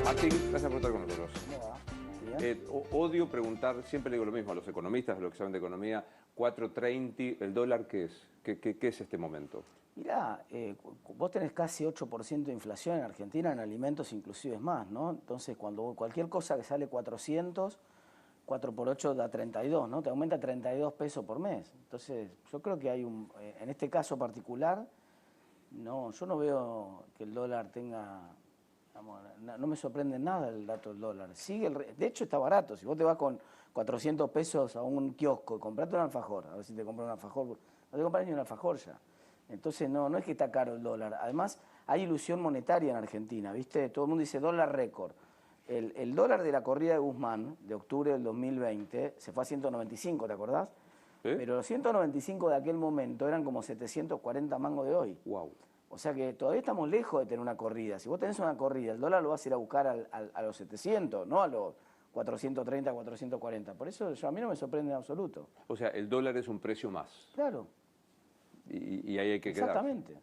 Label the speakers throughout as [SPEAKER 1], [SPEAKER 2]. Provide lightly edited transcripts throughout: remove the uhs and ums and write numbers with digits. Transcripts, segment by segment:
[SPEAKER 1] Martín, gracias por estar con nosotros.
[SPEAKER 2] ¿Cómo va? Bien.
[SPEAKER 1] Odio preguntar, siempre le digo lo mismo a los economistas, a los que saben de economía, 4.30, ¿el dólar qué es? ¿Qué es este momento?
[SPEAKER 2] Mirá, vos tenés casi 8% de inflación en Argentina, en alimentos inclusive es más, ¿no? Entonces, cuando cualquier cosa que sale 400, 4 por 8 da 32, ¿no? Te aumenta 32 pesos por mes. Entonces, yo creo que hay en este caso particular, no, yo no veo que el dólar tenga, digamos, no me sorprende nada el dato del dólar. Sigue de hecho está barato, si vos te vas con 400 pesos a un kiosco y comprate un alfajor, a ver si te compras un alfajor, no te compras ni un alfajor ya. Entonces no es que está caro el dólar. Además, hay ilusión monetaria en Argentina, ¿viste? Todo el mundo dice dólar récord. El dólar de la corrida de Guzmán, de octubre del 2020, se fue a 195, ¿te acordás?
[SPEAKER 1] ¿Sí?
[SPEAKER 2] Pero los 195 de aquel momento eran como 740 mangos de hoy.
[SPEAKER 1] Wow.
[SPEAKER 2] O sea que todavía estamos lejos de tener una corrida. Si vos tenés una corrida, el dólar lo vas a ir a buscar a los 700, no a los 430, 440. Por eso a mí no me sorprende en absoluto.
[SPEAKER 1] O sea, el dólar es un precio más.
[SPEAKER 2] Claro.
[SPEAKER 1] Y ahí hay que quedar.
[SPEAKER 2] Exactamente.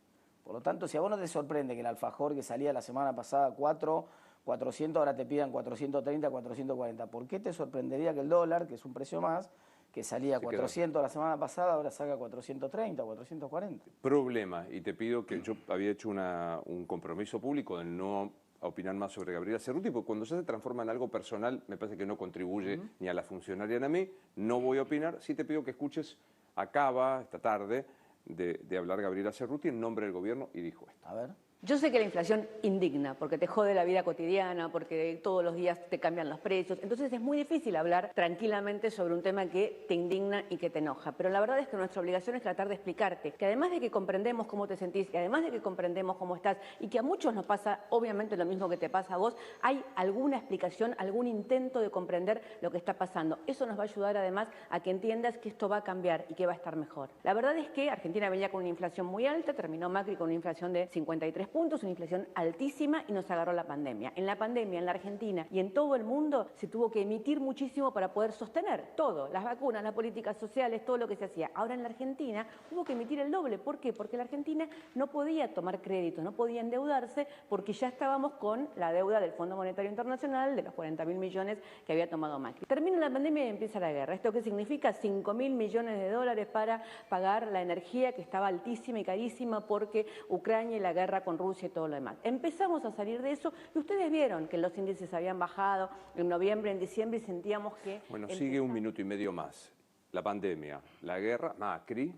[SPEAKER 2] Por lo tanto, si a vos no te sorprende que el alfajor que salía la semana pasada 400, ahora te pidan 430, 440, ¿por qué te sorprendería que el dólar, que es un precio más, que salía 400 la semana pasada, ahora salga 430, 440?
[SPEAKER 1] Problema, y te pido que yo había hecho un compromiso público de no opinar más sobre Gabriela Cerruti, porque cuando ya se transforma en algo personal, me parece que no contribuye ni a la funcionaria ni a mí, no voy a opinar. Sí te pido que escuches, acaba esta tarde de hablar Gabriela Cerruti en nombre del gobierno y dijo esto.
[SPEAKER 2] A ver.
[SPEAKER 3] Yo sé que la inflación indigna, porque te jode la vida cotidiana, porque todos los días te cambian los precios. Entonces es muy difícil hablar tranquilamente sobre un tema que te indigna y que te enoja. Pero la verdad es que nuestra obligación es tratar de explicarte que además de que comprendemos cómo te sentís, y además de que comprendemos cómo estás, y que a muchos nos pasa obviamente lo mismo que te pasa a vos, hay alguna explicación, algún intento de comprender lo que está pasando. Eso nos va a ayudar además a que entiendas que esto va a cambiar y que va a estar mejor. La verdad es que Argentina venía con una inflación muy alta, terminó Macri con una inflación de 53 puntos, una inflación altísima, y nos agarró la pandemia. En la pandemia, en la Argentina y en todo el mundo se tuvo que emitir muchísimo para poder sostener todo, las vacunas, las políticas sociales, todo lo que se hacía. Ahora en la Argentina hubo que emitir el doble. ¿Por qué? Porque la Argentina no podía tomar créditos, no podía endeudarse, porque ya estábamos con la deuda del Fondo Monetario Internacional de los 40.000 millones que había tomado Macri. Termina la pandemia y empieza la guerra. ¿Esto qué significa? 5.000 millones de dólares para pagar la energía, que estaba altísima y carísima porque Ucrania y la guerra con Rusia y todo lo demás. Empezamos a salir de eso y ustedes vieron que los índices habían bajado en noviembre, en diciembre, y sentíamos que...
[SPEAKER 1] Bueno, sigue un minuto y medio más. La pandemia, la guerra, Macri.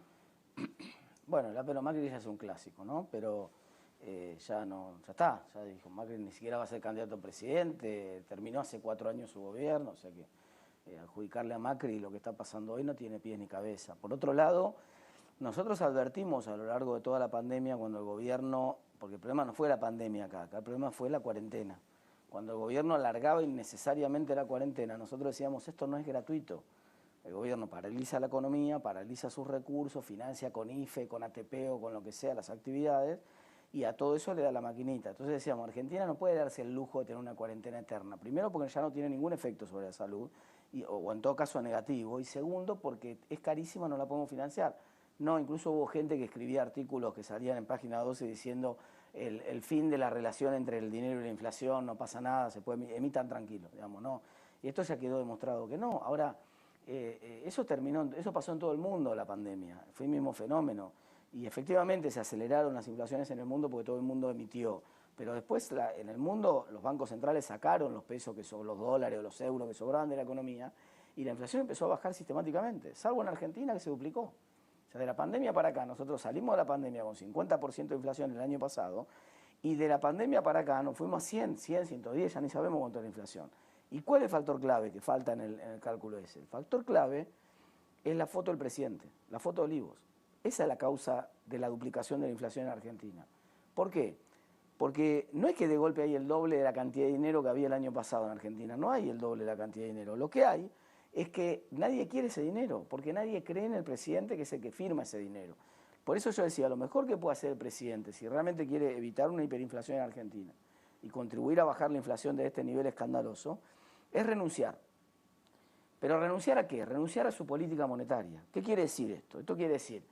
[SPEAKER 2] Bueno, pero Macri ya es un clásico, ¿no? Pero ya está, ya dijo, Macri ni siquiera va a ser candidato a presidente, terminó hace 4 años su gobierno, o sea que adjudicarle a Macri lo que está pasando hoy no tiene pies ni cabeza. Por otro lado, nosotros advertimos a lo largo de toda la pandemia cuando el gobierno, porque el problema no fue la pandemia acá el problema fue la cuarentena. Cuando el gobierno alargaba innecesariamente la cuarentena, nosotros decíamos, esto no es gratuito. El gobierno paraliza la economía, paraliza sus recursos, financia con IFE, con ATP o con lo que sea las actividades, y a todo eso le da la maquinita. Entonces decíamos, Argentina no puede darse el lujo de tener una cuarentena eterna. Primero porque ya no tiene ningún efecto sobre la salud, o en todo caso negativo, y segundo porque es carísima, no la podemos financiar. No, incluso hubo gente que escribía artículos que salían en página 12 diciendo el fin de la relación entre el dinero y la inflación, no pasa nada, se puede, emitan tranquilos, digamos, no. Y esto ya quedó demostrado que no. Ahora, eso pasó en todo el mundo, la pandemia, fue el mismo fenómeno. Y efectivamente se aceleraron las inflaciones en el mundo porque todo el mundo emitió. Pero después en el mundo los bancos centrales sacaron los pesos, los dólares o los euros que sobraban de la economía, y la inflación empezó a bajar sistemáticamente, salvo en Argentina, que se duplicó. O sea, de la pandemia para acá, nosotros salimos de la pandemia con 50% de inflación el año pasado, y de la pandemia para acá nos fuimos a 100, 110, ya ni sabemos cuánto es la inflación. ¿Y cuál es el factor clave que falta en el cálculo ese? El factor clave es la foto del presidente, la foto de Olivos. Esa es la causa de la duplicación de la inflación en Argentina. ¿Por qué? Porque no es que de golpe hay el doble de la cantidad de dinero que había el año pasado en Argentina, no hay el doble de la cantidad de dinero. Lo que hay es que nadie quiere ese dinero, porque nadie cree en el presidente que es el que firma ese dinero. Por eso yo decía, lo mejor que puede hacer el presidente, si realmente quiere evitar una hiperinflación en Argentina y contribuir a bajar la inflación de este nivel escandaloso, es renunciar. ¿Pero renunciar a qué? Renunciar a su política monetaria. ¿Qué quiere decir esto? Esto quiere decir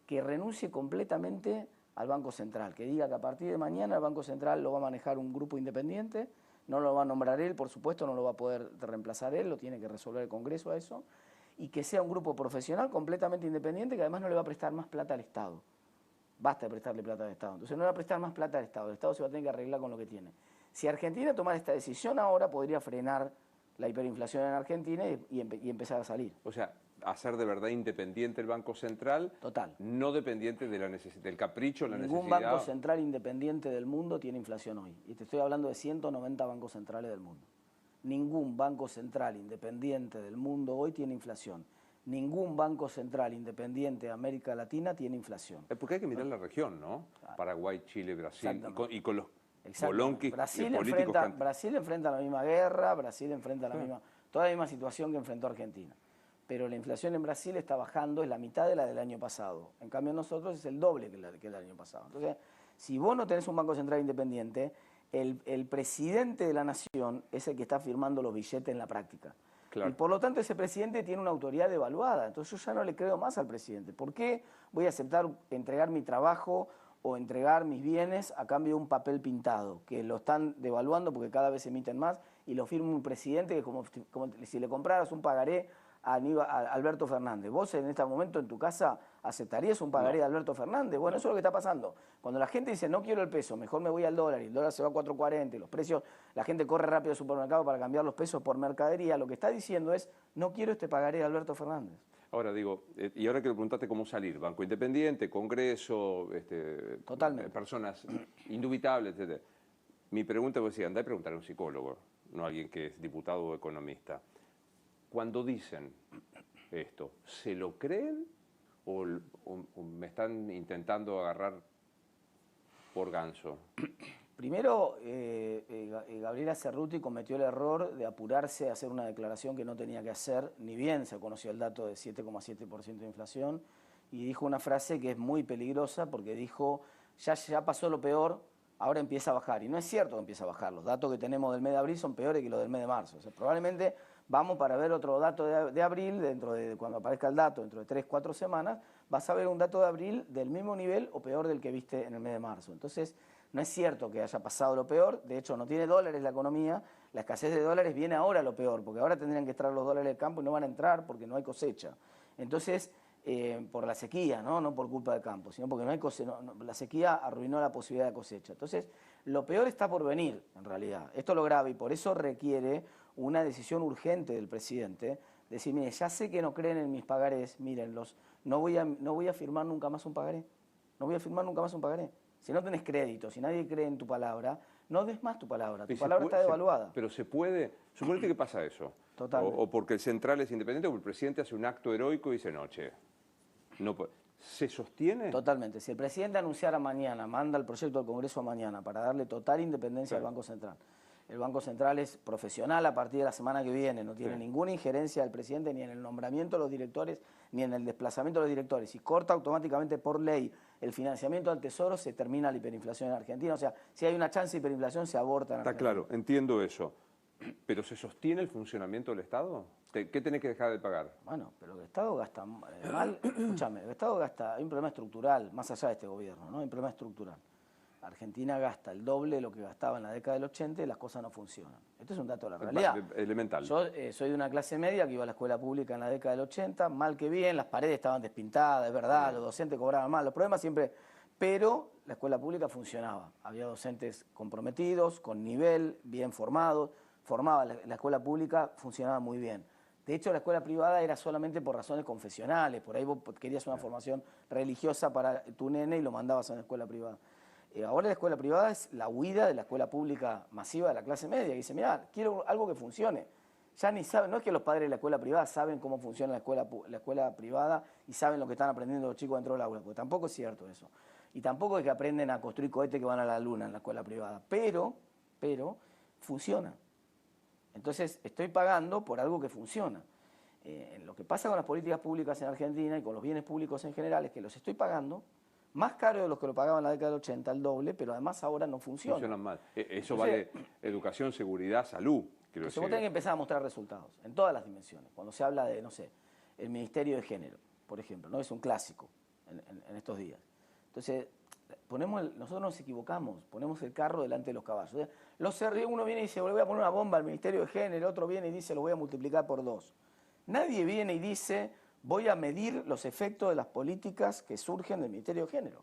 [SPEAKER 2] que renuncie completamente al Banco Central, que diga que a partir de mañana el Banco Central lo va a manejar un grupo independiente, no lo va a nombrar él, por supuesto, no lo va a poder reemplazar él, lo tiene que resolver el Congreso a eso, y que sea un grupo profesional completamente independiente que además no le va a prestar más plata al Estado. Basta de prestarle plata al Estado. Entonces no le va a prestar más plata al Estado, el Estado se va a tener que arreglar con lo que tiene. Si Argentina tomara esta decisión ahora, podría frenar la hiperinflación en Argentina y empezar a salir.
[SPEAKER 1] O sea, hacer de verdad independiente el Banco Central,
[SPEAKER 2] Total.
[SPEAKER 1] no dependiente de del capricho, la
[SPEAKER 2] Ningún
[SPEAKER 1] necesidad.
[SPEAKER 2] banco central independiente del mundo tiene inflación hoy. Y te estoy hablando de 190 bancos centrales del mundo. Ningún banco central independiente del mundo hoy tiene inflación. Ningún banco central independiente de América Latina tiene inflación.
[SPEAKER 1] Porque hay que mirar la región, ¿no? Paraguay, Chile, Brasil, y con los
[SPEAKER 2] Exactamente.
[SPEAKER 1] bolonquis
[SPEAKER 2] Brasil
[SPEAKER 1] políticos.
[SPEAKER 2] Brasil enfrenta la misma guerra, Brasil enfrenta toda la misma situación que enfrentó Argentina. Pero la inflación en Brasil está bajando, es la mitad de la del año pasado. En cambio nosotros es el doble que el del año pasado. Entonces, si vos no tenés un Banco Central independiente, el presidente de la nación es el que está firmando los billetes en la práctica. Claro. Y por lo tanto ese presidente tiene una autoridad devaluada. Entonces yo ya no le creo más al presidente. ¿Por qué voy a aceptar entregar mi trabajo o entregar mis bienes a cambio de un papel pintado? Que lo están devaluando porque cada vez se emiten más y lo firma un presidente que como si le compraras un pagaré a Alberto Fernández. ¿Vos en este momento en tu casa aceptarías un pagaré de Alberto Fernández? Bueno, eso es lo que está pasando. Cuando la gente dice no quiero el peso, mejor me voy al dólar y el dólar se va a 4.40 y los precios, la gente corre rápido al supermercado para cambiar los pesos por mercadería, lo que está diciendo es no quiero este pagaré de Alberto Fernández.
[SPEAKER 1] Ahora digo, y ahora que le preguntaste cómo salir, Banco Independiente, Congreso,
[SPEAKER 2] Totalmente.
[SPEAKER 1] Personas indubitables, etc. Mi pregunta es, andá a preguntar a un psicólogo, no a alguien que es diputado o economista. Cuando dicen esto, ¿se lo creen o me están intentando agarrar por ganso?
[SPEAKER 2] Primero, Gabriela Cerruti cometió el error de apurarse a hacer una declaración que no tenía que hacer, ni bien se conoció el dato de 7,7% de inflación, y dijo una frase que es muy peligrosa porque dijo, ya pasó lo peor, ahora empieza a bajar. Y no es cierto que empieza a bajar, los datos que tenemos del mes de abril son peores que los del mes de marzo. O sea, probablemente vamos para ver otro dato de abril, cuando aparezca el dato, dentro de 3, 4 semanas, vas a ver un dato de abril del mismo nivel o peor del que viste en el mes de marzo. Entonces, no es cierto que haya pasado lo peor, de hecho no tiene dólares la economía, la escasez de dólares viene ahora lo peor, porque ahora tendrían que entrar los dólares del campo y no van a entrar porque no hay cosecha. Entonces, por la sequía, no por culpa del campo, sino porque no hay cosecha, la sequía arruinó la posibilidad de cosecha. Entonces, lo peor está por venir, en realidad. Esto es lo grave y por eso requiere una decisión urgente del presidente, decir, mire, ya sé que no creen en mis pagarés, mírenlos, no voy a firmar nunca más un pagaré, no voy a firmar nunca más un pagaré. Si no tenés crédito, si nadie cree en tu palabra, no des más tu palabra palabra está devaluada.
[SPEAKER 1] Pero se puede, suponete que pasa eso.
[SPEAKER 2] Totalmente.
[SPEAKER 1] O porque el central es independiente o el presidente hace un acto heroico y dice, no, che, no puede. ¿Se sostiene?
[SPEAKER 2] Totalmente. Si el presidente anunciara mañana, manda el proyecto al Congreso mañana para darle total independencia al Banco Central. El Banco Central es profesional a partir de la semana que viene, no tiene ninguna injerencia del presidente ni en el nombramiento de los directores, ni en el desplazamiento de los directores. Si corta automáticamente por ley el financiamiento al Tesoro, se termina la hiperinflación en Argentina. O sea, si hay una chance de hiperinflación, se aborta en Argentina.
[SPEAKER 1] Está claro, entiendo eso. ¿Pero se sostiene el funcionamiento del Estado? ¿Qué tenés que dejar de pagar?
[SPEAKER 2] Bueno, pero el Estado gasta mal. Escúchame, el Estado gasta, hay un problema estructural, más allá de este gobierno, ¿no? Hay un problema estructural. Argentina gasta el doble de lo que gastaba en la década del 80 y las cosas no funcionan. Esto es un dato de la realidad.
[SPEAKER 1] Elemental.
[SPEAKER 2] Yo soy de una clase media que iba a la escuela pública en la década del 80, mal que bien, las paredes estaban despintadas, es verdad, los docentes cobraban mal, los problemas siempre... Pero la escuela pública funcionaba, había docentes comprometidos, con nivel, bien formados, la escuela pública funcionaba muy bien. De hecho, la escuela privada era solamente por razones confesionales, por ahí vos querías una formación religiosa para tu nene y lo mandabas a una escuela privada. Ahora la escuela privada es la huida de la escuela pública masiva de la clase media, que dice, mira, quiero algo que funcione. Ya ni saben, no es que los padres de la escuela privada saben cómo funciona la escuela privada y saben lo que están aprendiendo los chicos dentro del aula, porque tampoco es cierto eso. Y tampoco es que aprenden a construir cohetes que van a la luna en la escuela privada, pero funciona. Entonces estoy pagando por algo que funciona. Lo que pasa con las políticas públicas en Argentina y con los bienes públicos en general es que los estoy pagando más caro de los que lo pagaban en la década del 80, el doble, pero además ahora no funciona.
[SPEAKER 1] Funcionan mal. Eso vale educación, seguridad, salud.
[SPEAKER 2] Entonces vos tenés que empezar a mostrar resultados en todas las dimensiones. Cuando se habla de, no sé, el Ministerio de Género, por ejemplo, ¿no? Es un clásico en estos días. Entonces, nosotros nos equivocamos, ponemos el carro delante de los caballos. Uno viene y dice, le voy a poner una bomba al Ministerio de Género, otro viene y dice, lo voy a multiplicar por 2. Nadie viene y dice, voy a medir los efectos de las políticas que surgen del Ministerio de Género.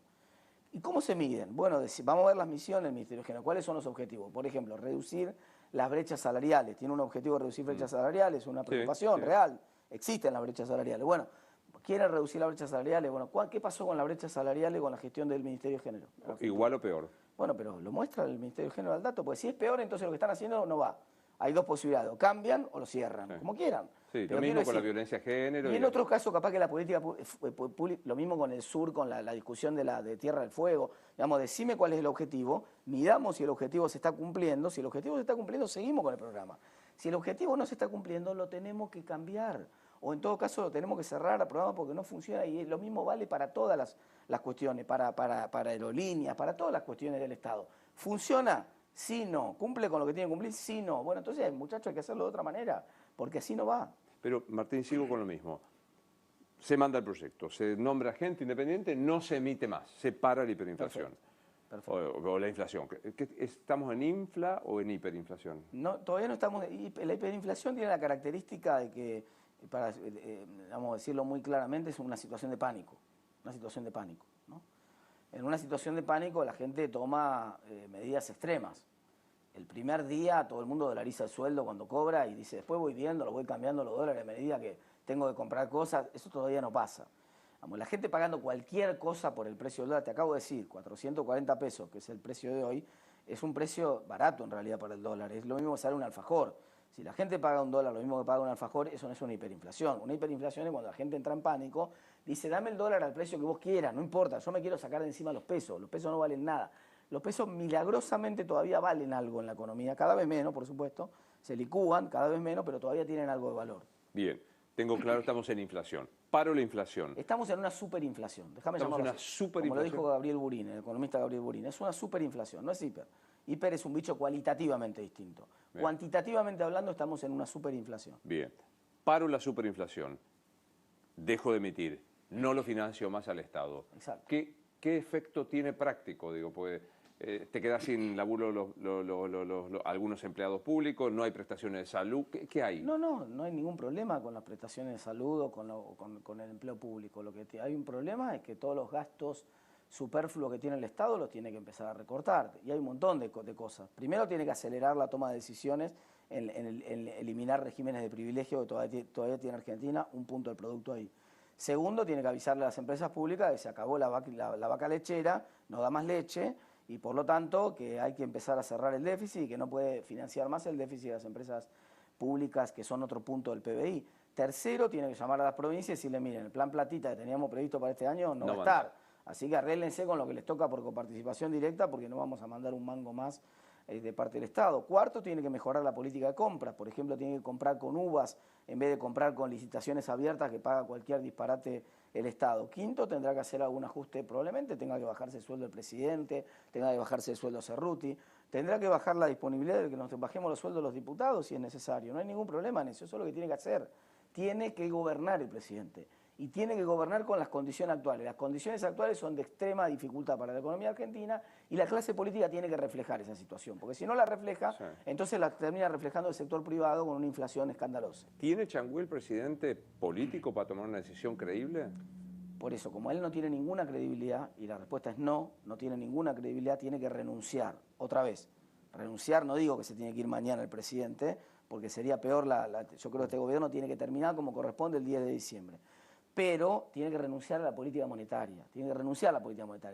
[SPEAKER 2] ¿Y cómo se miden? Bueno, vamos a ver las misiones del Ministerio de Género. ¿Cuáles son los objetivos? Por ejemplo, reducir las brechas salariales. Tiene un objetivo de reducir brechas salariales, una preocupación real. Existen las brechas salariales. Bueno, ¿quieren reducir las brechas salariales? Bueno, ¿qué pasó con las brechas salariales con la gestión del Ministerio de Género?
[SPEAKER 1] Igual o peor.
[SPEAKER 2] Bueno, pero lo muestra el Ministerio de Género al dato, porque si es peor, entonces lo que están haciendo no va. Hay dos posibilidades, o cambian o lo cierran, como quieran.
[SPEAKER 1] Sí,
[SPEAKER 2] pero
[SPEAKER 1] lo mismo con la violencia de género.
[SPEAKER 2] Y en otros casos, capaz que la política, lo mismo con el sur, con la discusión de Tierra del Fuego, digamos, decime cuál es el objetivo, midamos si el objetivo se está cumpliendo, si el objetivo se está cumpliendo, seguimos con el programa. Si el objetivo no se está cumpliendo, lo tenemos que cambiar. O en todo caso lo tenemos que cerrar al programa porque no funciona y lo mismo vale para todas las cuestiones, para aerolíneas, para todas las cuestiones del Estado. ¿Funciona? Sí, no. ¿Cumple con lo que tiene que cumplir? Sí, no. Bueno, entonces, muchachos, hay que hacerlo de otra manera, porque así no va.
[SPEAKER 1] Pero, Martín, sigo con lo mismo. Se manda el proyecto, se nombra gente independiente, no se emite más, se para la hiperinflación. Perfecto. O la inflación. ¿Estamos en infla o en hiperinflación?
[SPEAKER 2] No, todavía no estamos. La hiperinflación tiene la característica de que, para vamos a decirlo muy claramente, es una situación de pánico. Una situación de pánico, ¿no? En una situación de pánico la gente toma medidas extremas. El primer día todo el mundo dolariza el sueldo cuando cobra y dice, después voy viendo, lo voy cambiando los dólares a medida que tengo que comprar cosas. Eso todavía no pasa. Vamos, la gente pagando cualquier cosa por el precio del dólar, te acabo de decir, 440 pesos, que es el precio de hoy, es un precio barato en realidad para el dólar. Es lo mismo que sale un alfajor. Si la gente paga un dólar, lo mismo que paga un alfajor, eso no es una hiperinflación. Una hiperinflación es cuando la gente entra en pánico, dice, dame el dólar al precio que vos quieras, no importa, yo me quiero sacar de encima los pesos no valen nada. Los pesos milagrosamente todavía valen algo en la economía, cada vez menos, por supuesto, se licúan cada vez menos, pero todavía tienen algo de valor.
[SPEAKER 1] Bien, tengo claro, estamos en inflación. Paro la inflación.
[SPEAKER 2] Estamos en una superinflación, déjame llamarlo así, como lo dijo Gabriel Burín, el economista Gabriel Burín, es una superinflación, no es hiper. Hiper es un bicho cualitativamente distinto. Bien. Cuantitativamente hablando estamos en una superinflación.
[SPEAKER 1] Bien, paro la superinflación, dejo de emitir, no lo financio más al Estado.
[SPEAKER 2] Exacto.
[SPEAKER 1] ¿Qué efecto tiene práctico? Digo, pues, te quedas sin laburo algunos empleados públicos, no hay prestaciones de salud, ¿qué hay?
[SPEAKER 2] No hay ningún problema con las prestaciones de salud o con el empleo público. Lo que hay un problema es que todos los gastos superfluos que tiene el Estado los tiene que empezar a recortar. Y hay un montón de cosas. Primero tiene que acelerar la toma de decisiones en eliminar regímenes de privilegio que todavía tiene Argentina, un punto del producto ahí. Segundo, tiene que avisarle a las empresas públicas que se acabó la vaca lechera, no da más leche, y por lo tanto que hay que empezar a cerrar el déficit y que no puede financiar más el déficit de las empresas públicas, que son otro punto del PBI. Tercero, tiene que llamar a las provincias y decirle, miren, el plan platita que teníamos previsto para este año no va a estar. Así que arréglense con lo que les toca por coparticipación directa, porque no vamos a mandar un mango más de parte del Estado. Cuarto, tiene que mejorar la política de compras. Por ejemplo, tiene que comprar con uvas en vez de comprar con licitaciones abiertas que paga cualquier disparate el Estado. Quinto, tendrá que hacer algún ajuste, probablemente tenga que bajarse el sueldo del presidente, tenga que bajarse el sueldo Cerruti, tendrá que bajar la disponibilidad de que nos bajemos los sueldos de los diputados si es necesario. No hay ningún problema en eso, eso es lo que tiene que hacer. Tiene que gobernar el presidente. Y tiene que gobernar con las condiciones actuales. Las condiciones actuales son de extrema dificultad para la economía argentina y la clase política tiene que reflejar esa situación, porque si no la refleja, entonces la termina reflejando el sector privado con una inflación escandalosa.
[SPEAKER 1] ¿Tiene Changuí el presidente político para tomar una decisión creíble?
[SPEAKER 2] Por eso, como él no tiene ninguna credibilidad, y la respuesta es no tiene ninguna credibilidad, tiene que renunciar. Otra vez, renunciar, no digo que se tiene que ir mañana el presidente, porque sería peor, yo creo que este gobierno tiene que terminar como corresponde el 10 de diciembre. Pero tiene que renunciar a la política monetaria,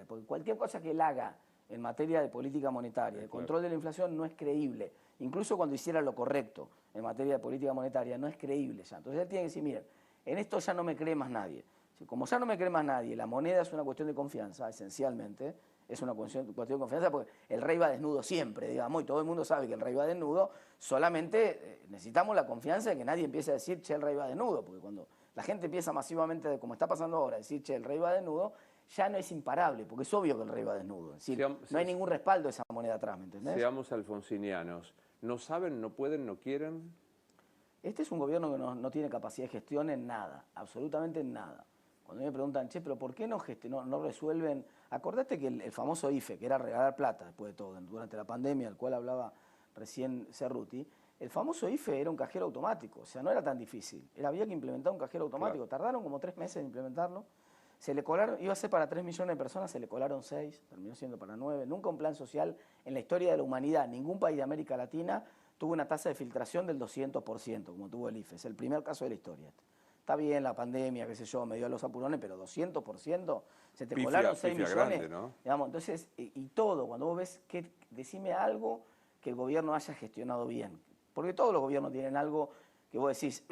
[SPEAKER 2] porque cualquier cosa que él haga en materia de política monetaria, el control de la inflación no es creíble, incluso cuando hiciera lo correcto en materia de política monetaria, no es creíble ya. Entonces él tiene que decir, miren, en esto ya no me cree más nadie. Como ya no me cree más nadie, la moneda es una cuestión de confianza, esencialmente, es una cuestión de confianza porque el rey va desnudo siempre, digamos, y todo el mundo sabe que el rey va desnudo, solamente necesitamos la confianza de que nadie empiece a decir, che, el rey va desnudo, porque cuando la gente empieza masivamente, como está pasando ahora, a decir, che, el rey va desnudo, ya no es imparable, porque es obvio que el rey va desnudo. Es decir, no hay ningún respaldo de esa moneda atrás, ¿me entendés?
[SPEAKER 1] Seamos alfonsinianos. ¿No saben, no pueden, no quieren?
[SPEAKER 2] Este es un gobierno que no tiene capacidad de gestión en nada, absolutamente en nada. Cuando me preguntan, che, pero ¿por qué no resuelven? Acordate que el famoso IFE, que era regalar plata después de todo, durante la pandemia, del cual hablaba recién Cerruti, el famoso IFE era un cajero automático, o sea, no era tan difícil. Había que implementar un cajero automático, tardaron como 3 meses en implementarlo. Se le colaron, iba a ser para 3 millones de personas, se le colaron 6, terminó siendo para 9. Nunca un plan social en la historia de la humanidad, ningún país de América Latina tuvo una tasa de filtración del 200%, como tuvo el IFE. Es el primer caso de la historia. Está bien la pandemia, qué sé yo, me dio a los apurones, pero 200%, se te colaron 6 millones.
[SPEAKER 1] Grande, ¿no?
[SPEAKER 2] Digamos, entonces, y todo, cuando vos ves, decime algo que el gobierno haya gestionado bien. Porque todos los gobiernos tienen algo que vos decís,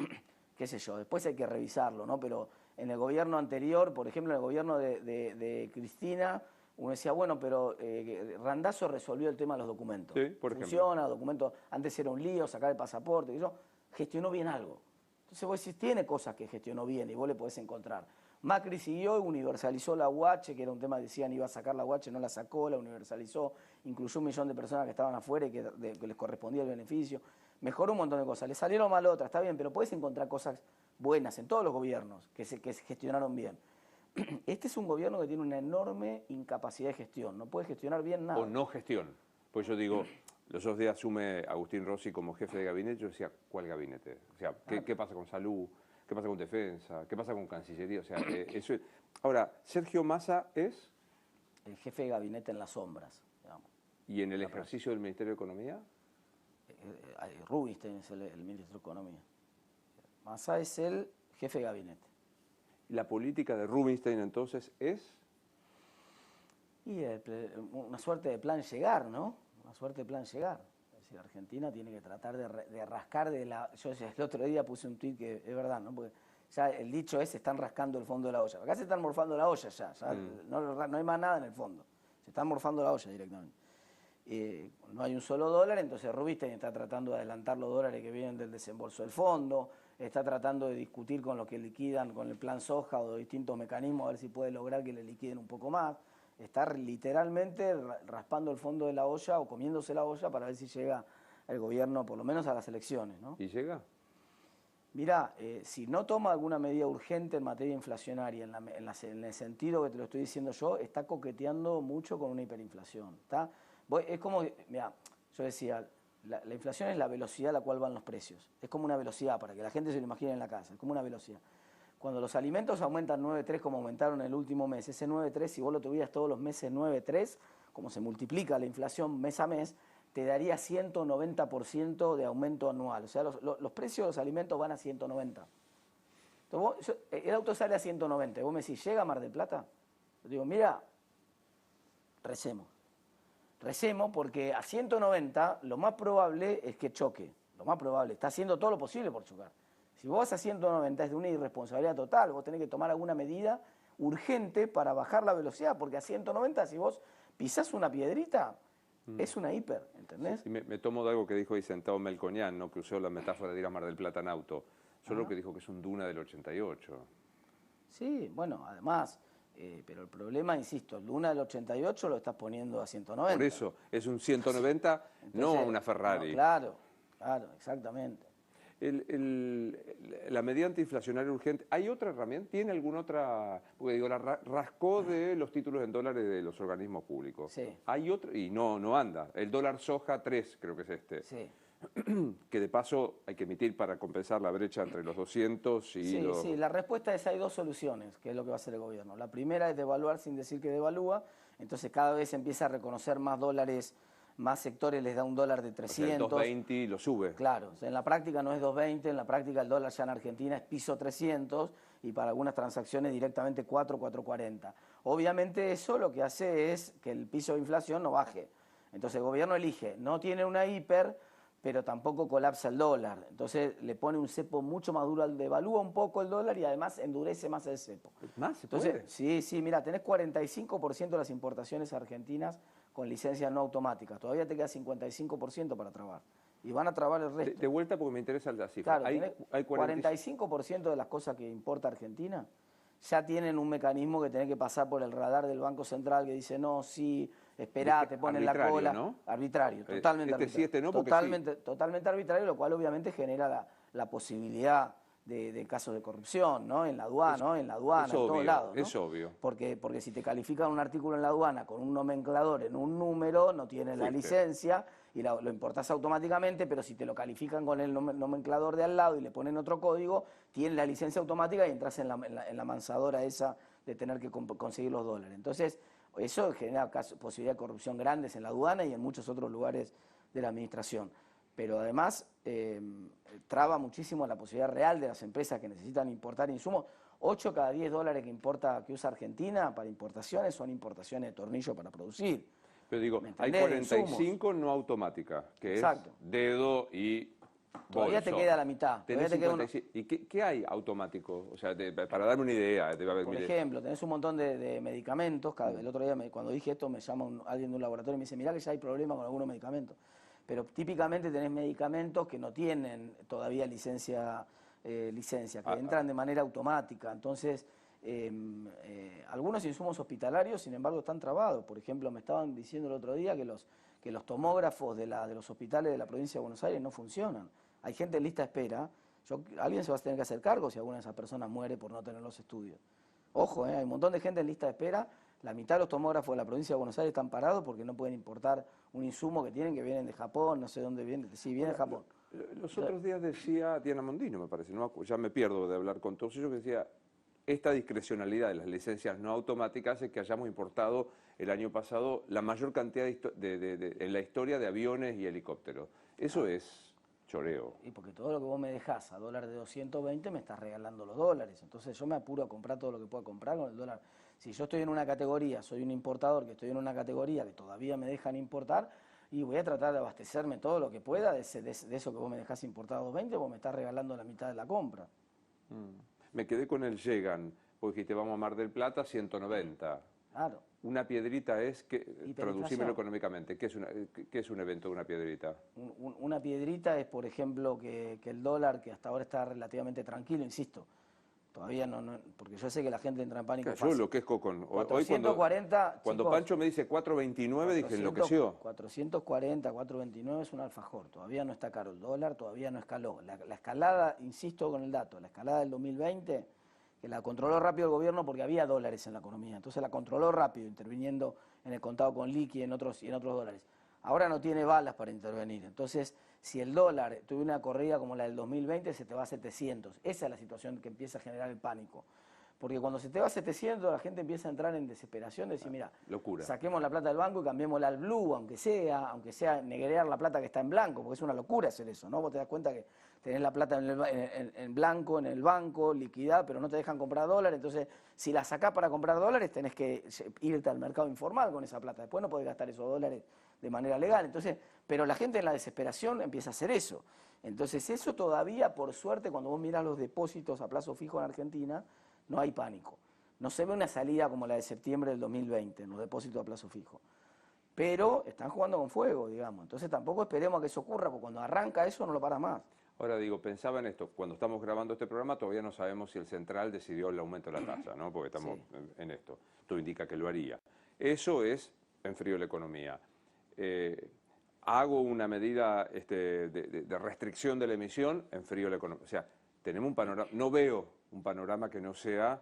[SPEAKER 2] qué sé yo, después hay que revisarlo, ¿no? Pero en el gobierno anterior, por ejemplo, en el gobierno de Cristina, uno decía, bueno, pero Randazzo resolvió el tema de los documentos.
[SPEAKER 1] Sí, por ejemplo.
[SPEAKER 2] Funciona, documentos, antes era un lío, sacar el pasaporte, y eso, gestionó bien algo. Entonces vos decís, tiene cosas que gestionó bien y vos le podés encontrar. Macri siguió y universalizó la UH, que era un tema que decían iba a sacar la UH, no la sacó, la universalizó, incluyó 1 millón de personas que estaban afuera y que les correspondía el beneficio. Mejoró un montón de cosas, le salieron mal otras, está bien, pero podés encontrar cosas buenas en todos los gobiernos que se gestionaron bien. Este es un gobierno que tiene una enorme incapacidad de gestión, no puede gestionar bien nada.
[SPEAKER 1] O no gestión. Pues yo digo, los 2 días asume Agustín Rossi como jefe de gabinete, yo decía, ¿cuál gabinete? O sea, ¿qué pasa con salud? ¿Qué pasa con defensa? ¿Qué pasa con Cancillería? O sea, eso es... Ahora, Sergio Massa es...
[SPEAKER 2] El jefe de gabinete en las sombras, digamos.
[SPEAKER 1] ¿Y en el ejercicio del Ministerio de Economía?
[SPEAKER 2] Rubinstein es el ministro de Economía. Massa es el jefe de gabinete.
[SPEAKER 1] ¿La política de Rubinstein entonces es?
[SPEAKER 2] Y una suerte de plan llegar, ¿no? Una suerte de plan llegar. Es decir, Argentina tiene que tratar de rascar de la... Yo el otro día puse un tuit que es verdad, ¿no? Porque ya el dicho es, se están rascando el fondo de la olla. Acá se están morfando la olla ya no hay más nada en el fondo. Se están morfando la olla directamente. No hay un solo dólar, entonces Rubinstein está tratando de adelantar los dólares que vienen del desembolso del fondo, está tratando de discutir con los que liquidan con el plan soja o de distintos mecanismos a ver si puede lograr que le liquiden un poco más. Está literalmente raspando el fondo de la olla o comiéndose la olla para ver si llega el gobierno por lo menos a las elecciones, ¿no?
[SPEAKER 1] ¿Y llega?
[SPEAKER 2] Mirá, si no toma alguna medida urgente en materia inflacionaria, en el sentido que te lo estoy diciendo yo, está coqueteando mucho con una hiperinflación. Es como, mirá, yo decía, la inflación es la velocidad a la cual van los precios. Es como una velocidad, para que la gente se lo imagine en la casa, es como una velocidad. Cuando los alimentos aumentan 9,3 como aumentaron en el último mes, ese 9,3, si vos lo tuvieras todos los meses 9,3, como se multiplica la inflación mes a mes, te daría 190% de aumento anual. O sea, los precios de los alimentos van a 190. Entonces el auto sale a 190. Y vos me decís, ¿llega a Mar del Plata? Yo digo, mira, recemos. Recemos porque a 190 lo más probable es que choque. Lo más probable. Está haciendo todo lo posible por chocar. Si vos vas a 190 es de una irresponsabilidad total. Vos tenés que tomar alguna medida urgente para bajar la velocidad. Porque a 190 si vos pisás una piedrita... Es una hiper, ¿entendés?
[SPEAKER 1] Sí, me tomo de algo que dijo ahí sentado Melconian, ¿no? Que usó la metáfora de ir a Mar del Plata en auto. Solo que dijo que es un Duna del 88.
[SPEAKER 2] Sí, bueno, además, pero el problema, insisto, el Duna del 88 lo estás poniendo a 190.
[SPEAKER 1] Por eso, es un 190, entonces, no una Ferrari.
[SPEAKER 2] No, claro, exactamente.
[SPEAKER 1] La medida antiinflacionaria urgente, ¿hay otra herramienta? ¿Tiene alguna otra? Porque digo, la rascó de los títulos en dólares de los organismos públicos.
[SPEAKER 2] Sí.
[SPEAKER 1] ¿Hay otra? Y no anda. El dólar soja 3, creo que es este.
[SPEAKER 2] Sí.
[SPEAKER 1] Que de paso hay que emitir para compensar la brecha entre los 200 y los...
[SPEAKER 2] Sí, la respuesta es hay 2 soluciones, que es lo que va a hacer el gobierno. La primera es devaluar sin decir que devalúa, entonces cada vez empieza a reconocer más dólares. Más sectores les da un dólar de 300.
[SPEAKER 1] O sea, el 2.20 lo sube.
[SPEAKER 2] Claro, o sea, en la práctica no es 2.20, en la práctica el dólar ya en Argentina es piso 300 y para algunas transacciones directamente 4,40. Obviamente eso lo que hace es que el piso de inflación no baje. Entonces el gobierno elige, no tiene una hiper, pero tampoco colapsa el dólar. Entonces le pone un cepo mucho más duro, devalúa un poco el dólar y además endurece más el cepo.
[SPEAKER 1] ¿Más se
[SPEAKER 2] Entonces,
[SPEAKER 1] puede?
[SPEAKER 2] Sí, mira, tenés 45% de las importaciones argentinas con licencias no automáticas. Todavía te queda 55% para trabar. Y van a trabar el resto.
[SPEAKER 1] De vuelta porque me interesa la cifra.
[SPEAKER 2] Claro,
[SPEAKER 1] hay
[SPEAKER 2] 45% de las cosas que importa Argentina ya tienen un mecanismo que tenés que pasar por el radar del Banco Central que dice, no, sí, esperá, te ponen la cola.
[SPEAKER 1] ¿No?
[SPEAKER 2] Arbitrario, totalmente arbitrario.
[SPEAKER 1] Sí, no,
[SPEAKER 2] totalmente arbitrario, lo cual obviamente genera la posibilidad de casos de corrupción, ¿no? En la aduana, ¿no? En la aduana, en todos lados, ¿no?
[SPEAKER 1] Es obvio.
[SPEAKER 2] Porque si te califican un artículo en la aduana con un nomenclador en un número, no tienes la licencia y lo importás automáticamente, pero si te lo califican con el nomenclador de al lado y le ponen otro código, tienes la licencia automática y entras en la mansadora esa de tener que conseguir los dólares. Entonces, eso genera posibilidad de corrupción grandes en la aduana y en muchos otros lugares de la administración. Pero además traba muchísimo la posibilidad real de las empresas que necesitan importar insumos. 8 cada 10 dólares que usa Argentina para importaciones son importaciones de tornillo para producir.
[SPEAKER 1] Pero digo, hay 45 no automáticas, que
[SPEAKER 2] Exacto.
[SPEAKER 1] es dedo y
[SPEAKER 2] Todavía
[SPEAKER 1] bolso.
[SPEAKER 2] te queda la mitad.
[SPEAKER 1] Tenés 55. ¿Y qué hay automático? O sea, para darme una idea. Debe haber
[SPEAKER 2] Por ejemplo, tenés un montón de medicamentos. El otro día, cuando dije esto, me llama alguien de un laboratorio y me dice, mirá que ya hay problemas con algunos medicamentos. Pero típicamente tenés medicamentos que no tienen todavía licencia, que entran de manera automática. Entonces, algunos insumos hospitalarios, sin embargo, están trabados. Por ejemplo, me estaban diciendo el otro día que los tomógrafos de los hospitales de la provincia de Buenos Aires no funcionan. Hay gente en lista de espera. Alguien se va a tener que hacer cargo si alguna de esas personas muere por no tener los estudios. Ojo, hay un montón de gente en lista de espera. La mitad de los tomógrafos de la provincia de Buenos Aires están parados porque no pueden importar un insumo que vienen de Japón, no sé dónde vienen. Sí, viene de Japón.
[SPEAKER 1] Los otros días decía Diana Mondino, me parece, no, ya me pierdo de hablar con todos ellos, que decía, esta discrecionalidad de las licencias no automáticas hace que hayamos importado el año pasado la mayor cantidad en la historia de aviones y helicópteros. Eso es choreo.
[SPEAKER 2] Y porque todo lo que vos me dejás a dólar de 220 me estás regalando los dólares. Entonces yo me apuro a comprar todo lo que pueda comprar con el dólar. Si yo estoy en una categoría, soy un importador que estoy en una categoría que todavía me dejan importar, y voy a tratar de abastecerme todo lo que pueda de eso que vos me dejás importar a 220, vos me estás regalando la mitad de la compra.
[SPEAKER 1] Me quedé con el Llegan, porque dijiste vamos a Mar del Plata, 190.
[SPEAKER 2] Claro.
[SPEAKER 1] Una piedrita es, traducímelo económicamente, ¿qué es un evento de una piedrita?
[SPEAKER 2] Una piedrita es, por ejemplo, que el dólar, que hasta ahora está relativamente tranquilo, insisto, todavía no, porque yo sé que la gente entra en pánico fácil.
[SPEAKER 1] Yo enloquezco con...
[SPEAKER 2] 440,
[SPEAKER 1] cuando
[SPEAKER 2] chicos,
[SPEAKER 1] Pancho me dice 429, dije enloqueció.
[SPEAKER 2] 440, 429 es un alfajor, todavía no está caro el dólar, todavía no escaló. La escalada, insisto con el dato, la escalada del 2020, que la controló rápido el gobierno porque había dólares en la economía, entonces la controló rápido, interviniendo en el contado con liqui y en otros dólares. Ahora no tiene balas para intervenir, entonces si el dólar tuvo una corrida como la del 2020, se te va a 700. Esa es la situación que empieza a generar el pánico. Porque cuando se te va a 700, la gente empieza a entrar en desesperación, de decir, mira,
[SPEAKER 1] locura.
[SPEAKER 2] Saquemos la plata del banco y cambiémosla al blue, aunque sea negrear la plata que está en blanco, porque es una locura hacer eso, ¿no? Vos te das cuenta que tenés la plata en blanco en el banco, liquidada, pero no te dejan comprar dólares, entonces si la sacás para comprar dólares tenés que irte al mercado informal con esa plata, después no podés gastar esos dólares de manera legal, entonces, pero la gente en la desesperación empieza a hacer eso. Entonces eso todavía, por suerte, cuando vos mirás los depósitos a plazo fijo en Argentina, no hay pánico. No se ve una salida como la de septiembre del 2020 en los depósitos a plazo fijo. Pero están jugando con fuego, digamos. Entonces tampoco esperemos a que eso ocurra, porque cuando arranca eso no lo para más.
[SPEAKER 1] Ahora digo, pensaba en esto, cuando estamos grabando este programa todavía no sabemos si el central decidió el aumento de la tasa, ¿no? Porque estamos en esto. Todo indica que lo haría. Eso es enfrío la economía. Hago una medida de restricción de la emisión, enfrío la economía. O sea, tenemos un panorama, no veo un panorama que no sea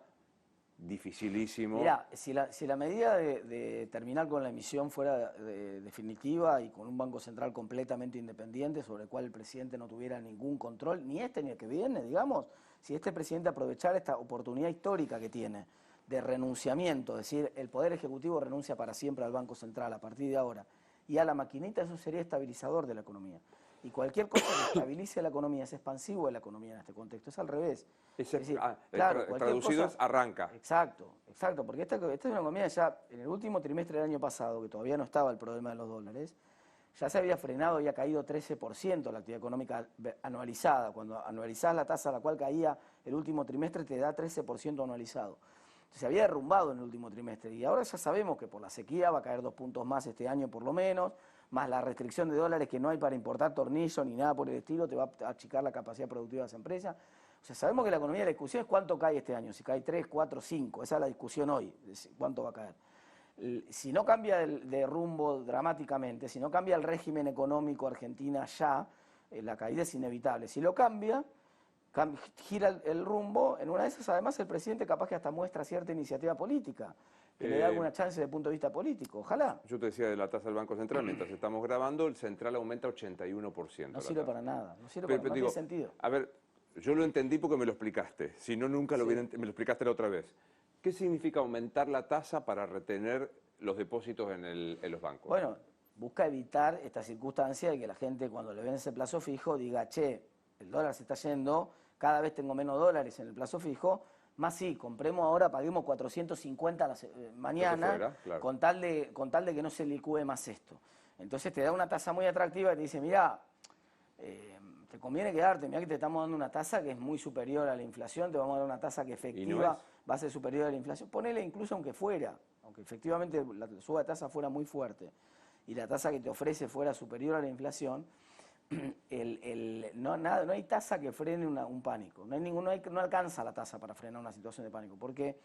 [SPEAKER 1] dificilísimo.
[SPEAKER 2] Mirá, si la medida de terminar con la emisión fuera definitiva y con un Banco Central completamente independiente, sobre el cual el presidente no tuviera ningún control, ni este ni el que viene, digamos, si este presidente aprovechara esta oportunidad histórica que tiene de renunciamiento, es decir, el Poder Ejecutivo renuncia para siempre al Banco Central a partir de ahora, y a la maquinita, eso sería estabilizador de la economía. Y cualquier cosa que estabilice la economía es expansivo de la economía en este contexto, es al revés. Es decir, claro,
[SPEAKER 1] traducido es arranca.
[SPEAKER 2] Exacto, porque esta es una economía ya, en el último trimestre del año pasado, que todavía no estaba el problema de los dólares, ya se había frenado y ha caído 13% la actividad económica anualizada. Cuando anualizás la tasa a la cual caía el último trimestre, te da 13% anualizado. Se había derrumbado en el último trimestre y ahora ya sabemos que por la sequía va a caer 2 puntos más este año por lo menos, más la restricción de dólares que no hay para importar tornillos ni nada por el estilo, te va a achicar la capacidad productiva de las empresas. O sea, sabemos que la economía, la discusión es cuánto cae este año, si cae 3, 4, 5, esa es la discusión hoy, cuánto va a caer. Si no cambia de rumbo dramáticamente, si no cambia el régimen económico Argentina ya, la caída es inevitable. Si lo cambia, gira el rumbo. En una de esas, además, el presidente capaz que hasta muestra cierta iniciativa política, que le da alguna chance desde el punto de vista político. Ojalá.
[SPEAKER 1] Yo te decía de la tasa del Banco Central, mientras estamos grabando, el central aumenta 81%.
[SPEAKER 2] No sirve para nada, no sirve para, no
[SPEAKER 1] digo,
[SPEAKER 2] tiene sentido.
[SPEAKER 1] A ver, yo lo entendí porque me lo explicaste, si no nunca me lo explicaste la otra vez. ¿Qué significa aumentar la tasa para retener los depósitos en los bancos?
[SPEAKER 2] Bueno, busca evitar esta circunstancia de que la gente cuando le vence el plazo fijo diga, che, el dólar se está yendo, cada vez tengo menos dólares en el plazo fijo, más sí, compremos ahora, paguemos 450 mañana,
[SPEAKER 1] fuera, claro.
[SPEAKER 2] con tal de que no se licúe más esto. Entonces te da una tasa muy atractiva y te dice, mirá, te conviene quedarte, mirá que te estamos dando una tasa que es muy superior a la inflación, te vamos a dar una tasa que efectiva va a ser superior a la inflación. Ponele incluso aunque efectivamente la suba de tasa fuera muy fuerte y la tasa que te ofrece fuera superior a la inflación, no hay tasa que frene un pánico, no alcanza la tasa para frenar una situación de pánico. Porque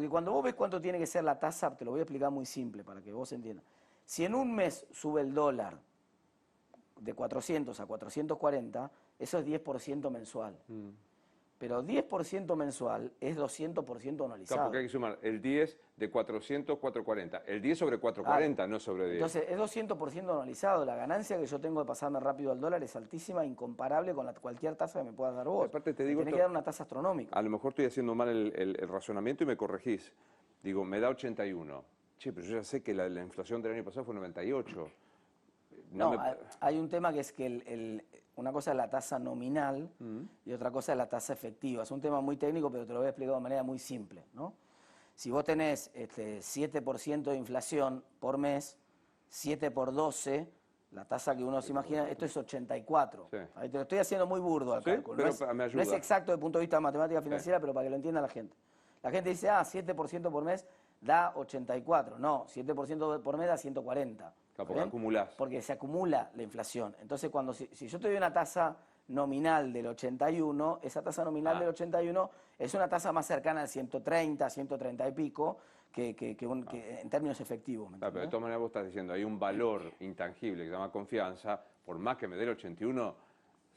[SPEAKER 2] cuando vos ves cuánto tiene que ser la tasa, te lo voy a explicar muy simple para que vos entiendas. Si en un mes sube el dólar de 400 a 440, eso es 10% mensual. Pero 10% mensual es 200% anualizado.
[SPEAKER 1] Claro, porque hay que sumar el 10 de 400, 440. El 10 sobre 440, no sobre 10.
[SPEAKER 2] Entonces, es 200% anualizado. La ganancia que yo tengo de pasarme rápido al dólar es altísima, incomparable con cualquier tasa que me puedas dar vos.
[SPEAKER 1] Aparte te digo,
[SPEAKER 2] tenés que dar una tasa astronómica.
[SPEAKER 1] A lo mejor estoy haciendo mal el razonamiento y me corregís. Digo, me da 81. Che, pero yo ya sé que la inflación del año pasado fue 98.
[SPEAKER 2] Hay un tema que es que una cosa es la tasa nominal y otra cosa es la tasa efectiva. Es un tema muy técnico, pero te lo voy a explicar de manera muy simple, ¿no? Si vos tenés 7% de inflación por mes, 7 por 12, la tasa que uno se imagina, esto es 84. Sí. Ahí te lo estoy haciendo muy burdo al cálculo.
[SPEAKER 1] Pero me ayuda.
[SPEAKER 2] No es exacto desde el punto de vista de matemática financiera, pero para que lo entienda la gente. La gente dice, 7% por mes da 84. No, 7% por mes da 140.
[SPEAKER 1] Claro, porque acumulás.
[SPEAKER 2] Porque se acumula la inflación. Entonces, si yo te doy una tasa nominal del 81, esa tasa nominal del 81 es una tasa más cercana al 130, 130 y pico, que en términos efectivos.
[SPEAKER 1] Claro, pero de todas maneras vos estás diciendo, hay un valor intangible que se llama confianza, por más que me dé el 81,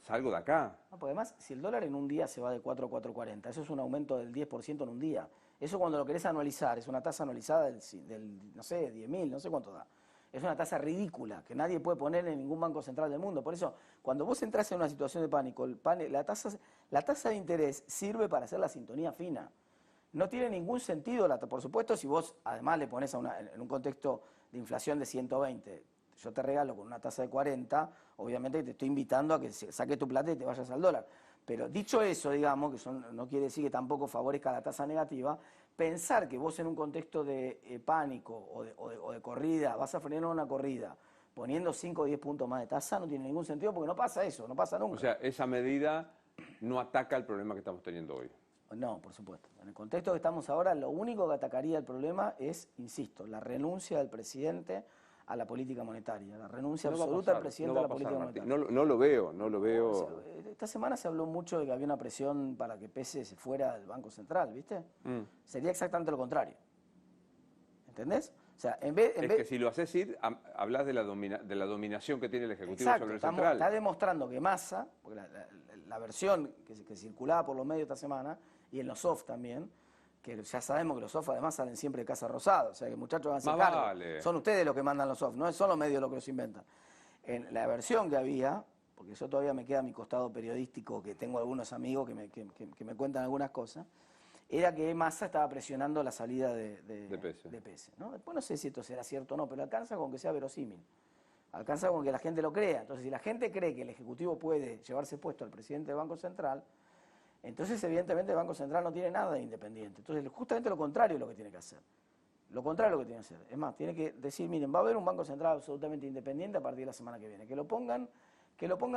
[SPEAKER 1] salgo de acá.
[SPEAKER 2] No, porque además, si el dólar en un día se va de 4 a 4.40, eso es un aumento del 10% en un día. Eso cuando lo querés anualizar, es una tasa anualizada del no sé, 10.000, no sé cuánto da. Es una tasa ridícula que nadie puede poner en ningún banco central del mundo. Por eso, cuando vos entras en una situación de pánico, la tasa de interés sirve para hacer la sintonía fina. No tiene ningún sentido, por supuesto, si vos además le pones en un contexto de inflación de 120, yo te regalo con una tasa de 40, obviamente te estoy invitando a que saques tu plata y te vayas al dólar. Pero dicho eso, digamos, que eso no quiere decir que tampoco favorezca la tasa negativa, pensar que vos en un contexto de pánico o de corrida, vas a frenar una corrida poniendo 5 o 10 puntos más de tasa, no tiene ningún sentido porque no pasa eso, no pasa nunca.
[SPEAKER 1] O sea, esa medida no ataca el problema que estamos teniendo hoy.
[SPEAKER 2] No, por supuesto. En el contexto que estamos ahora, lo único que atacaría el problema es, insisto, la renuncia del presidente a la política monetaria, la renuncia absoluta del presidente a la política monetaria.
[SPEAKER 1] No lo veo.
[SPEAKER 2] Esta semana se habló mucho de que había una presión para que Pese se fuera del Banco Central, ¿viste? Sería exactamente lo contrario. ¿Entendés? O sea,
[SPEAKER 1] que si lo haces ir, hablas de la dominación que tiene el Ejecutivo sobre el Central.
[SPEAKER 2] Está demostrando que Massa, porque la versión que circulaba por los medios esta semana, y en los soft también, que ya sabemos que los soft además salen siempre de Casa Rosada, o sea que muchachos van a ser cargo.
[SPEAKER 1] Vale.
[SPEAKER 2] Son ustedes los que mandan los soft, no son los medios los que los inventan. En la versión que había, porque yo todavía me queda mi costado periodístico, que tengo algunos amigos que me cuentan algunas cosas, era que Massa estaba presionando la salida de Pese, ¿no? Después no sé si esto será cierto o no, pero alcanza con que sea verosímil. Alcanza con que la gente lo crea. Entonces, si la gente cree que el Ejecutivo puede llevarse puesto al presidente del Banco Central, entonces evidentemente el Banco Central no tiene nada de independiente. Entonces, justamente lo contrario es lo que tiene que hacer. Lo contrario es lo que tiene que hacer. Es más, tiene que decir, miren, va a haber un Banco Central absolutamente independiente a partir de la semana que viene. Que lo pongan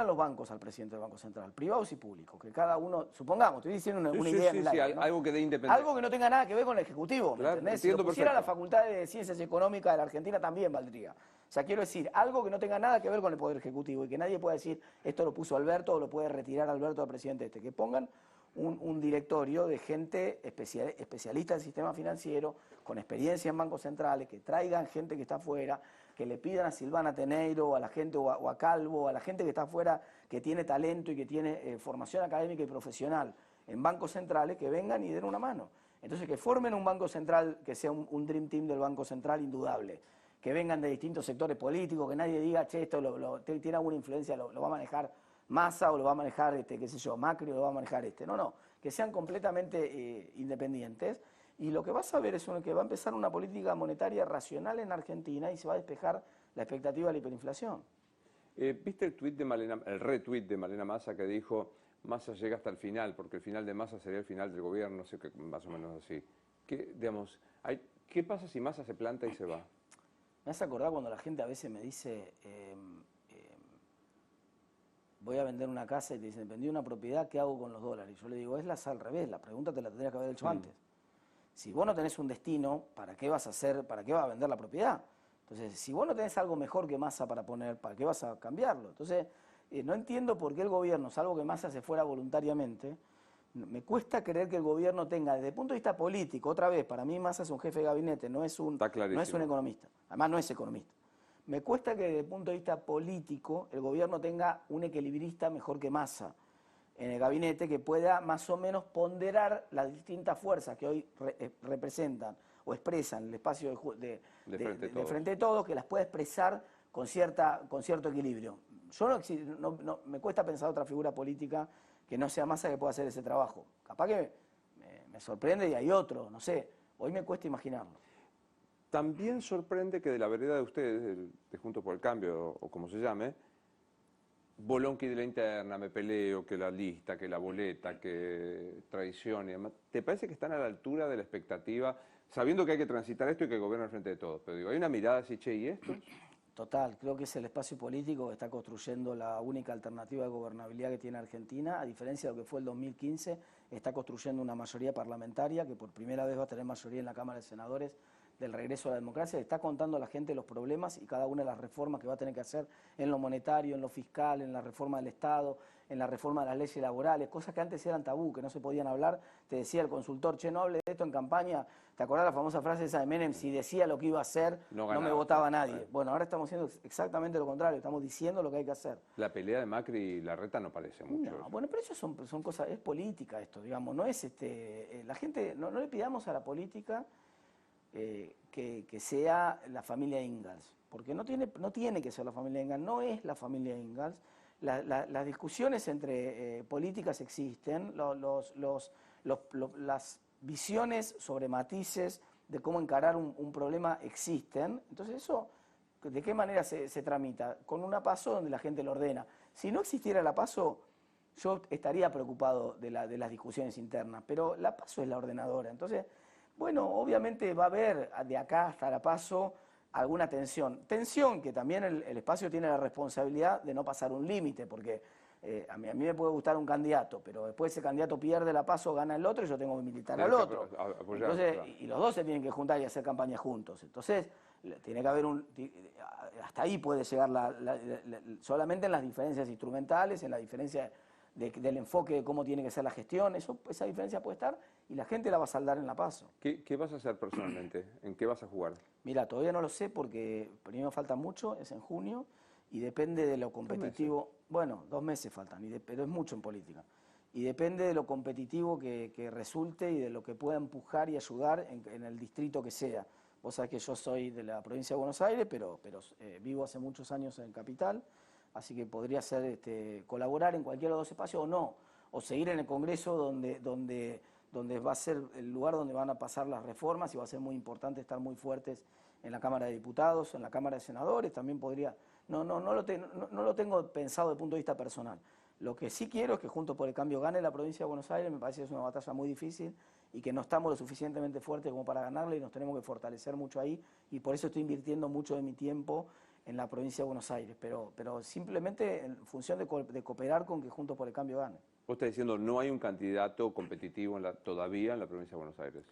[SPEAKER 2] los bancos al presidente del Banco Central, privados y públicos, que cada uno, supongamos, estoy diciendo una idea en el aire, ¿no?
[SPEAKER 1] Algo que dé independencia.
[SPEAKER 2] Algo que no tenga nada que ver con el Ejecutivo, ¿me entendés? Si lo pusiera la Facultad de Ciencias Económicas de la Argentina también valdría. O sea, quiero decir, algo que no tenga nada que ver con el Poder Ejecutivo y que nadie pueda decir, esto lo puso Alberto o lo puede retirar Alberto al presidente que pongan un directorio de gente especialista del sistema financiero, con experiencia en bancos centrales, que traigan gente que está afuera, que le pidan a Silvana Teneiro o a la gente o a Calvo, o a la gente que está afuera, que tiene talento y que tiene formación académica y profesional en bancos centrales, que vengan y den una mano. Entonces, que formen un banco central, que sea un dream team del Banco Central indudable, que vengan de distintos sectores políticos, que nadie diga, che, esto tiene alguna influencia, lo va a manejar Massa o lo va a manejar, qué sé yo, Macri o lo va a manejar este. No, que sean completamente independientes. Y lo que vas a ver es que va a empezar una política monetaria racional en Argentina y se va a despejar la expectativa de la hiperinflación.
[SPEAKER 1] ¿Viste el retweet de Malena Massa que dijo Massa llega hasta el final, porque el final de Massa sería el final del gobierno, no sé qué, más o menos así? ¿Qué pasa si Massa se planta y se va?
[SPEAKER 2] Me hace acordar cuando la gente a veces me dice, voy a vender una casa y te dicen, vendí una propiedad, ¿qué hago con los dólares? Yo le digo, es al revés, la pregunta te la tendrías que haber hecho antes. Si vos no tenés un destino, ¿para qué vas a hacer, para qué vas a vender la propiedad? Entonces, si vos no tenés algo mejor que Massa para poner, ¿para qué vas a cambiarlo? Entonces, no entiendo por qué el gobierno, salvo que Massa se fuera voluntariamente, me cuesta creer que el gobierno tenga, desde el punto de vista político, otra vez, para mí Massa es un jefe de gabinete, no es un economista, además no es economista. Me cuesta que desde el punto de vista político el gobierno tenga un equilibrista mejor que Massa en el gabinete que pueda más o menos ponderar las distintas fuerzas que hoy representan o expresan el espacio de frente de todos, que las pueda expresar con cierto equilibrio. Yo me cuesta pensar otra figura política que no sea Massa que pueda hacer ese trabajo. Capaz que me sorprende y hay otro, no sé, hoy me cuesta imaginarlo.
[SPEAKER 1] También sorprende que de la vereda de ustedes, de Juntos por el Cambio, o como se llame, Bolonqui de la interna, me peleo, que la lista, que la boleta, que traición y demás. ¿Te parece que están a la altura de la expectativa, sabiendo que hay que transitar esto y que el gobierno al frente de todos? Pero digo, hay una mirada así, che, ¿y esto?
[SPEAKER 2] Total, creo que es el espacio político que está construyendo la única alternativa de gobernabilidad que tiene Argentina, a diferencia de lo que fue el 2015, está construyendo una mayoría parlamentaria que por primera vez va a tener mayoría en la Cámara de Senadores del regreso a la democracia, está contando a la gente los problemas y cada una de las reformas que va a tener que hacer en lo monetario, en lo fiscal, en la reforma del Estado, en la reforma de las leyes laborales, cosas que antes eran tabú, que no se podían hablar. Te decía el consultor, che, no hable de esto en campaña. ¿Te acordás la famosa frase esa de Menem? Si decía lo que iba a hacer, no me votaba nadie. Bueno, ahora estamos haciendo exactamente lo contrario, estamos diciendo lo que hay que hacer.
[SPEAKER 1] La pelea de Macri y Larreta no parece mucho.
[SPEAKER 2] No, bueno, pero eso son cosas, es política esto, digamos, no es la gente, no le pidamos a la política que sea la familia Ingalls, porque no tiene que ser la familia Ingalls, no es la familia Ingalls. Las discusiones entre políticas existen, las visiones sobre matices de cómo encarar un problema existen, entonces eso, ¿de qué manera se tramita? Con una PASO donde la gente lo ordena. Si no existiera la PASO, yo estaría preocupado de las discusiones internas, pero la PASO es la ordenadora, entonces... Bueno, obviamente va a haber de acá hasta la PASO alguna tensión. Tensión que también el espacio tiene la responsabilidad de no pasar un límite, porque a mí me puede gustar un candidato, pero después ese candidato pierde la PASO, gana el otro y yo tengo que militar al otro. Entonces, y los dos se tienen que juntar y hacer campaña juntos. Entonces, tiene que haber hasta ahí puede llegar solamente en las diferencias instrumentales, en la diferencia del enfoque de cómo tiene que ser la gestión, esa diferencia puede estar y la gente la va a saldar en la PASO.
[SPEAKER 1] ¿Qué vas a hacer personalmente? ¿En qué vas a jugar?
[SPEAKER 2] Mira, todavía no lo sé porque primero falta mucho, es en junio, y depende de lo competitivo.
[SPEAKER 1] 2 meses.
[SPEAKER 2] Bueno, 2 meses faltan, pero es mucho en política. Y depende de lo competitivo que resulte y de lo que pueda empujar y ayudar en el distrito que sea. Vos sabés que yo soy de la provincia de Buenos Aires, pero vivo hace muchos años en Capital. Así que podría ser colaborar en cualquiera de los espacios o no, o seguir en el Congreso donde va a ser el lugar donde van a pasar las reformas y va a ser muy importante estar muy fuertes en la Cámara de Diputados, en la Cámara de Senadores, también podría, no lo tengo pensado desde el punto de vista personal. Lo que sí quiero es que Juntos por el Cambio gane la provincia de Buenos Aires, me parece que es una batalla muy difícil y que no estamos lo suficientemente fuertes como para ganarla y nos tenemos que fortalecer mucho ahí y por eso estoy invirtiendo mucho de mi tiempo en la provincia de Buenos Aires, pero simplemente en función de cooperar con que Juntos por el Cambio gane.
[SPEAKER 1] Vos estás diciendo no hay un candidato competitivo todavía en la provincia de Buenos Aires.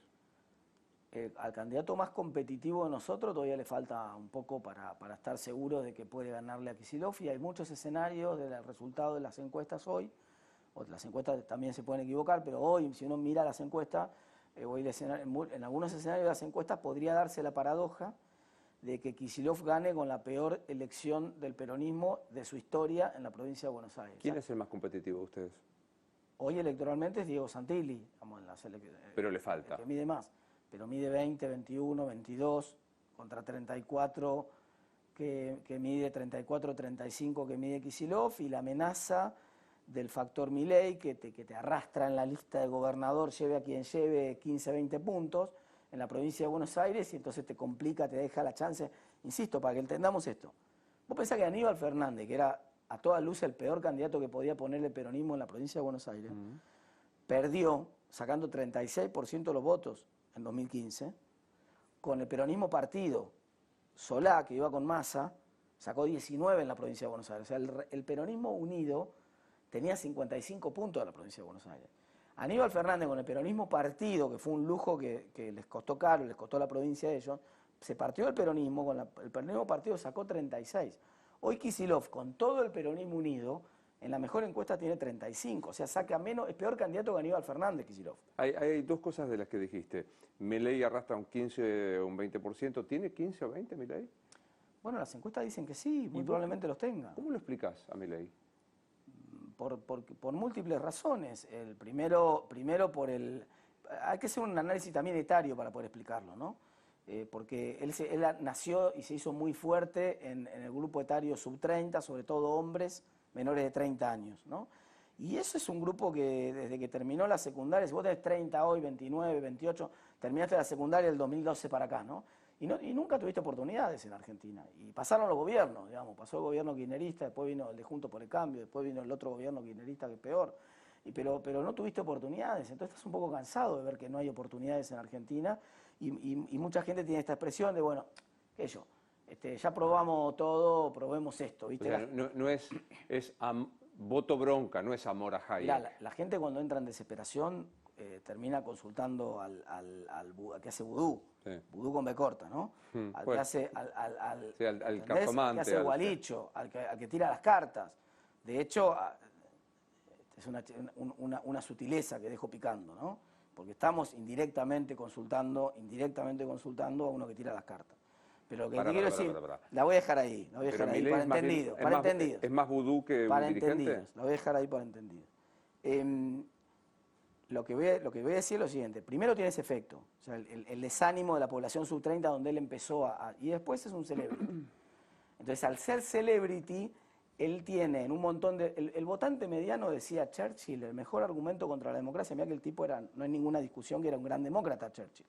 [SPEAKER 2] Al candidato más competitivo de nosotros todavía le falta un poco para estar seguro de que puede ganarle a Kicillof y hay muchos escenarios del resultado de las encuestas hoy, o las encuestas también se pueden equivocar, pero hoy si uno mira las encuestas, hoy en algunos escenarios de las encuestas podría darse la paradoja de que Kicillof gane con la peor elección del peronismo de su historia en la provincia de Buenos Aires.
[SPEAKER 1] ¿Quién es el más competitivo de ustedes?
[SPEAKER 2] Hoy electoralmente es Diego Santilli,
[SPEAKER 1] Pero le falta.
[SPEAKER 2] el que mide más, pero mide 20, 21, 22 contra 34 que mide 34, 35 que mide Kicillof, y la amenaza del factor Milei que te arrastra en la lista de gobernador, lleve a quien lleve 15, 20 puntos en la provincia de Buenos Aires, y entonces te complica, te deja la chance. Insisto, para que entendamos esto, vos pensás que Aníbal Fernández, que era a toda luz el peor candidato que podía poner el peronismo en la provincia de Buenos Aires, perdió sacando 36% de los votos en 2015, con el peronismo partido, Solá, que iba con Massa, sacó 19 en la provincia de Buenos Aires. O sea, el peronismo unido tenía 55 puntos en la provincia de Buenos Aires. Aníbal Fernández con el peronismo partido, que fue un lujo que les costó caro, les costó la provincia a ellos, se partió el peronismo, con el peronismo partido sacó 36. Hoy Kicillof, con todo el peronismo unido, en la mejor encuesta tiene 35, o sea, saca menos, es peor candidato que Aníbal Fernández, Kicillof.
[SPEAKER 1] Hay dos cosas de las que dijiste. Milei arrastra un 15 o un 20%. ¿Tiene 15 o 20 Milei?
[SPEAKER 2] Bueno, las encuestas dicen que sí, muy probablemente los tenga.
[SPEAKER 1] ¿Cómo lo explicás a Milei?
[SPEAKER 2] Por múltiples razones. El primero por el... Hay que hacer un análisis también etario para poder explicarlo, ¿no? Porque él nació y se hizo muy fuerte en el grupo etario sub-30, sobre todo hombres menores de 30 años, ¿no? Y eso es un grupo que desde que terminó la secundaria, si vos tenés 30 hoy, 29, 28, terminaste la secundaria del 2012 para acá, ¿no? Y nunca tuviste oportunidades en Argentina. Y pasaron los gobiernos, digamos, pasó el gobierno kirchnerista, después vino el de Juntos por el Cambio, después vino el otro gobierno kirchnerista que es peor. Pero no tuviste oportunidades, entonces estás un poco cansado de ver que no hay oportunidades en Argentina, y mucha gente tiene esta expresión de, bueno, qué sé yo, ya probamos todo, probemos esto, ¿viste?
[SPEAKER 1] O sea, no es voto bronca, no es amor a Hayek.
[SPEAKER 2] Mirá, la gente cuando entra en desesperación termina consultando al que hace vudú, sí. Vudú con B corta, ¿no? Al que hace,
[SPEAKER 1] al cartomante.
[SPEAKER 2] Que hace gualicho, al que tira las cartas. De hecho, es una sutileza que dejo picando, ¿no? Porque estamos indirectamente consultando a uno que tira las cartas. Pero lo que quiero decir, la voy a dejar ahí, para entendido.
[SPEAKER 1] ¿Es más vudú que un dirigente?
[SPEAKER 2] La voy a dejar ahí para entendido. Lo que voy a decir es lo siguiente. Primero tiene ese efecto, o sea, el desánimo de la población sub-30 donde él empezó y después es un celebrity. Entonces, al ser celebrity, él tiene en un montón de... El votante mediano, decía Churchill, el mejor argumento contra la democracia. Mira que el tipo no hay ninguna discusión que era un gran demócrata, Churchill.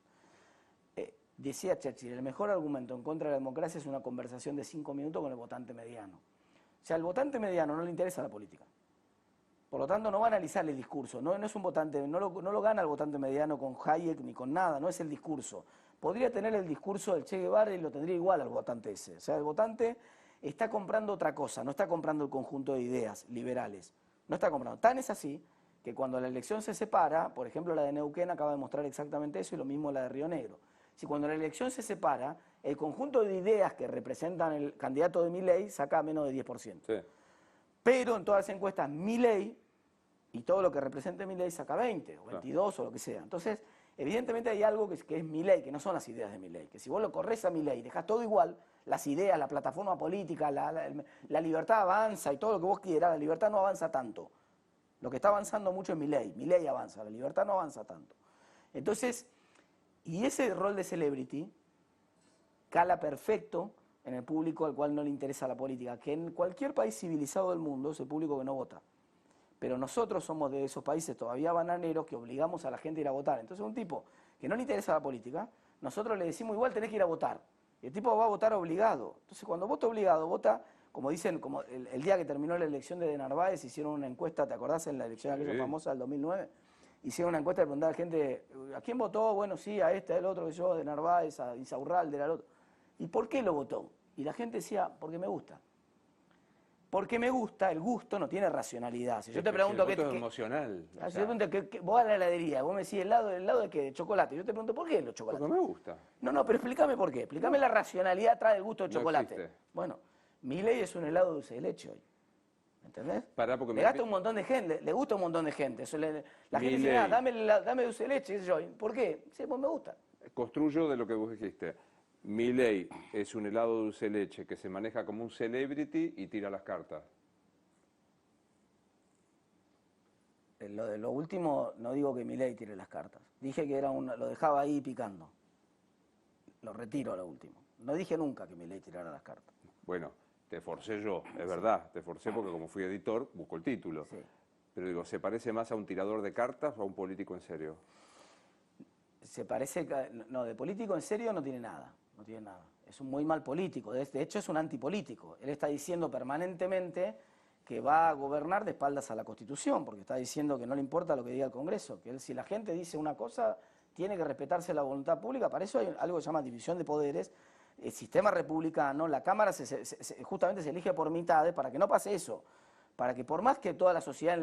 [SPEAKER 2] Decía Churchill, el mejor argumento en contra de la democracia es una conversación de 5 minutos con el votante mediano. O sea, al votante mediano no le interesa la política. Por lo tanto, no va a analizar el discurso. No es un votante, no lo gana el votante mediano con Hayek ni con nada, no es el discurso. Podría tener el discurso del Che Guevara y lo tendría igual al votante ese. O sea, el votante está comprando otra cosa, no está comprando el conjunto de ideas liberales. No está comprando. Tan es así que cuando la elección se separa, por ejemplo la de Neuquén acaba de mostrar exactamente eso, y lo mismo la de Río Negro. Si cuando la elección se separa, el conjunto de ideas que representan el candidato de Milei saca menos de 10%. Sí. Pero en todas las encuestas Milei y todo lo que represente Milei saca 20 o 22 o lo que sea. Entonces, evidentemente hay algo que es Milei, que no son las ideas de Milei. Que si vos lo corres a Milei y dejás todo igual, las ideas, la plataforma política, la libertad avanza y todo lo que vos quieras, la libertad no avanza tanto. Lo que está avanzando mucho es Milei. Milei avanza, la libertad no avanza tanto. Entonces, y ese rol de celebrity cala perfecto en el público al cual no le interesa la política, que en cualquier país civilizado del mundo es el público que no vota. Pero nosotros somos de esos países todavía bananeros que obligamos a la gente a ir a votar. Entonces un tipo que no le interesa la política, nosotros le decimos igual tenés que ir a votar. Y el tipo va a votar obligado. Entonces cuando vota obligado, vota, como dicen, como el día que terminó la elección de Narváez, hicieron una encuesta, ¿te acordás en la elección aquella famosa del 2009? Hicieron una encuesta de preguntar a la gente, ¿a quién votó? Bueno, sí, a este, al otro que yo, de Narváez, a Insaurralde, al otro. ¿Y por qué lo votó? Y la gente decía, porque me gusta. Porque me gusta, el gusto no tiene racionalidad. Si yo te pregunto
[SPEAKER 1] qué es emocional.
[SPEAKER 2] Si yo te pregunto vos vas a la heladería, vos me decís helado de qué, de chocolate. Yo te pregunto, ¿por qué los chocolates?
[SPEAKER 1] Porque me gusta.
[SPEAKER 2] No, pero explícame por qué. Explícame la racionalidad atrás del gusto del chocolate.
[SPEAKER 1] Existe.
[SPEAKER 2] Bueno, Milei es un helado dulce de leche hoy. ¿Entendés?
[SPEAKER 1] Porque
[SPEAKER 2] le gasta un montón de gente, le gusta un montón de gente. Eso la gente dice, dame dulce de leche. Y yo, ¿por qué? Sí, pues me gusta.
[SPEAKER 1] Construyo de lo que vos dijiste. Milei es un helado dulce de leche que se maneja como un celebrity y tira las cartas.
[SPEAKER 2] Lo de lo último, no digo que Milei tire las cartas. Dije que lo dejaba ahí picando. Lo retiro a lo último. No dije nunca que Milei tirara las cartas.
[SPEAKER 1] Bueno, te forcé yo, es verdad, te forcé porque como fui editor, busco el título.
[SPEAKER 2] Sí.
[SPEAKER 1] Pero digo, ¿se parece más a un tirador de cartas o a un político en serio?
[SPEAKER 2] Se parece, no, de político en serio no tiene nada, no tiene nada. Es un muy mal político, de hecho es un antipolítico. Él está diciendo permanentemente que va a gobernar de espaldas a la Constitución, porque está diciendo que no le importa lo que diga el Congreso, que él, si la gente dice una cosa, tiene que respetarse la voluntad pública. Para eso hay algo que se llama división de poderes. El sistema republicano, la Cámara justamente se elige por mitades para que no pase eso, para que por más que toda la sociedad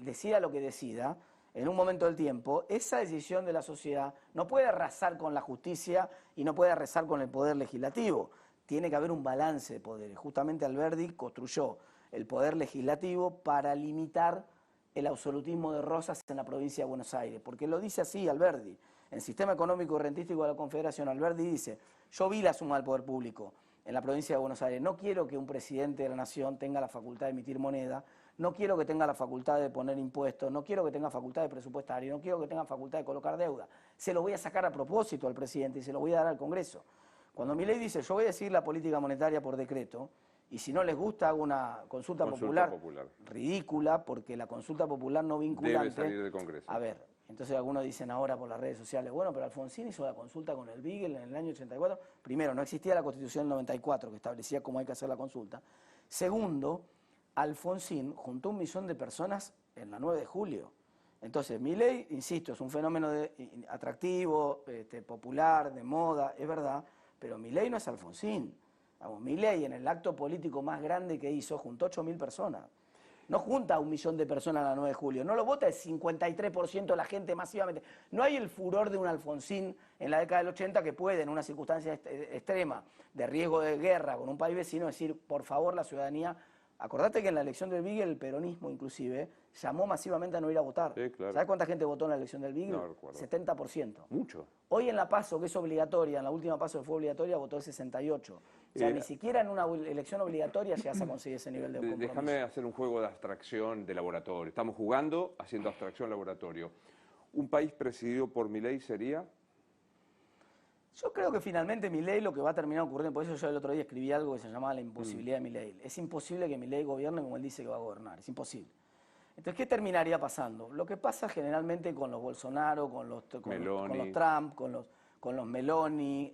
[SPEAKER 2] decida lo que decida, en un momento del tiempo, esa decisión de la sociedad no puede arrasar con la justicia y no puede arrasar con el poder legislativo. Tiene que haber un balance de poderes. Justamente Alberdi construyó el poder legislativo para limitar el absolutismo de Rosas en la provincia de Buenos Aires, porque lo dice así Alberdi. En el sistema económico y rentístico de la Confederación, Alberdi dice, yo vi la suma del poder público en la provincia de Buenos Aires, no quiero que un presidente de la nación tenga la facultad de emitir moneda, no quiero que tenga la facultad de poner impuestos, no quiero que tenga facultad de presupuestario, no quiero que tenga facultad de colocar deuda. Se lo voy a sacar a propósito al presidente y se lo voy a dar al Congreso. Cuando Milei dice, yo voy a decidir la política monetaria por decreto, y si no les gusta hago una consulta popular ridícula, porque la consulta popular no vinculante...
[SPEAKER 1] Debe salir del Congreso.
[SPEAKER 2] A ver, entonces algunos dicen ahora por las redes sociales, bueno, pero Alfonsín hizo la consulta con el Beagle en el año 84. Primero, no existía la Constitución del 94 que establecía cómo hay que hacer la consulta. Segundo, Alfonsín juntó 1 millón de personas en la 9 de julio. Entonces, Milei, insisto, es un fenómeno atractivo, popular, de moda, es verdad, pero Milei no es Alfonsín. Vamos, Milei en el acto político más grande que hizo juntó 8.000 personas. No junta a 1 millón de personas a la 9 de julio, no lo vota el 53% de la gente masivamente. No hay el furor de un Alfonsín en la década del 80 que puede, en una circunstancia extrema de riesgo de guerra con un país vecino, decir, por favor, la ciudadanía... Acordate que en la elección del Beagle, el peronismo inclusive, llamó masivamente a no ir a votar.
[SPEAKER 1] Sí, claro.
[SPEAKER 2] ¿Sabes cuánta gente votó en la elección del Beagle?
[SPEAKER 1] No recuerdo.
[SPEAKER 2] 70%.
[SPEAKER 1] Mucho.
[SPEAKER 2] Hoy en la PASO, que es obligatoria, en la última PASO que fue obligatoria, votó el 68%. O sea, ni siquiera en una elección obligatoria llegas a conseguir ese nivel de compromiso.
[SPEAKER 1] Déjame hacer un juego de abstracción de laboratorio. Estamos jugando haciendo abstracción laboratorio. ¿Un país presidido por Milei sería?
[SPEAKER 2] Yo creo que finalmente Milei lo que va a terminar ocurriendo, por eso yo el otro día escribí algo que se llamaba la imposibilidad de Milei. Es imposible que Milei gobierne como él dice que va a gobernar, es imposible. Entonces, ¿qué terminaría pasando? Lo que pasa generalmente con los Bolsonaro, con los Trump, con los Meloni,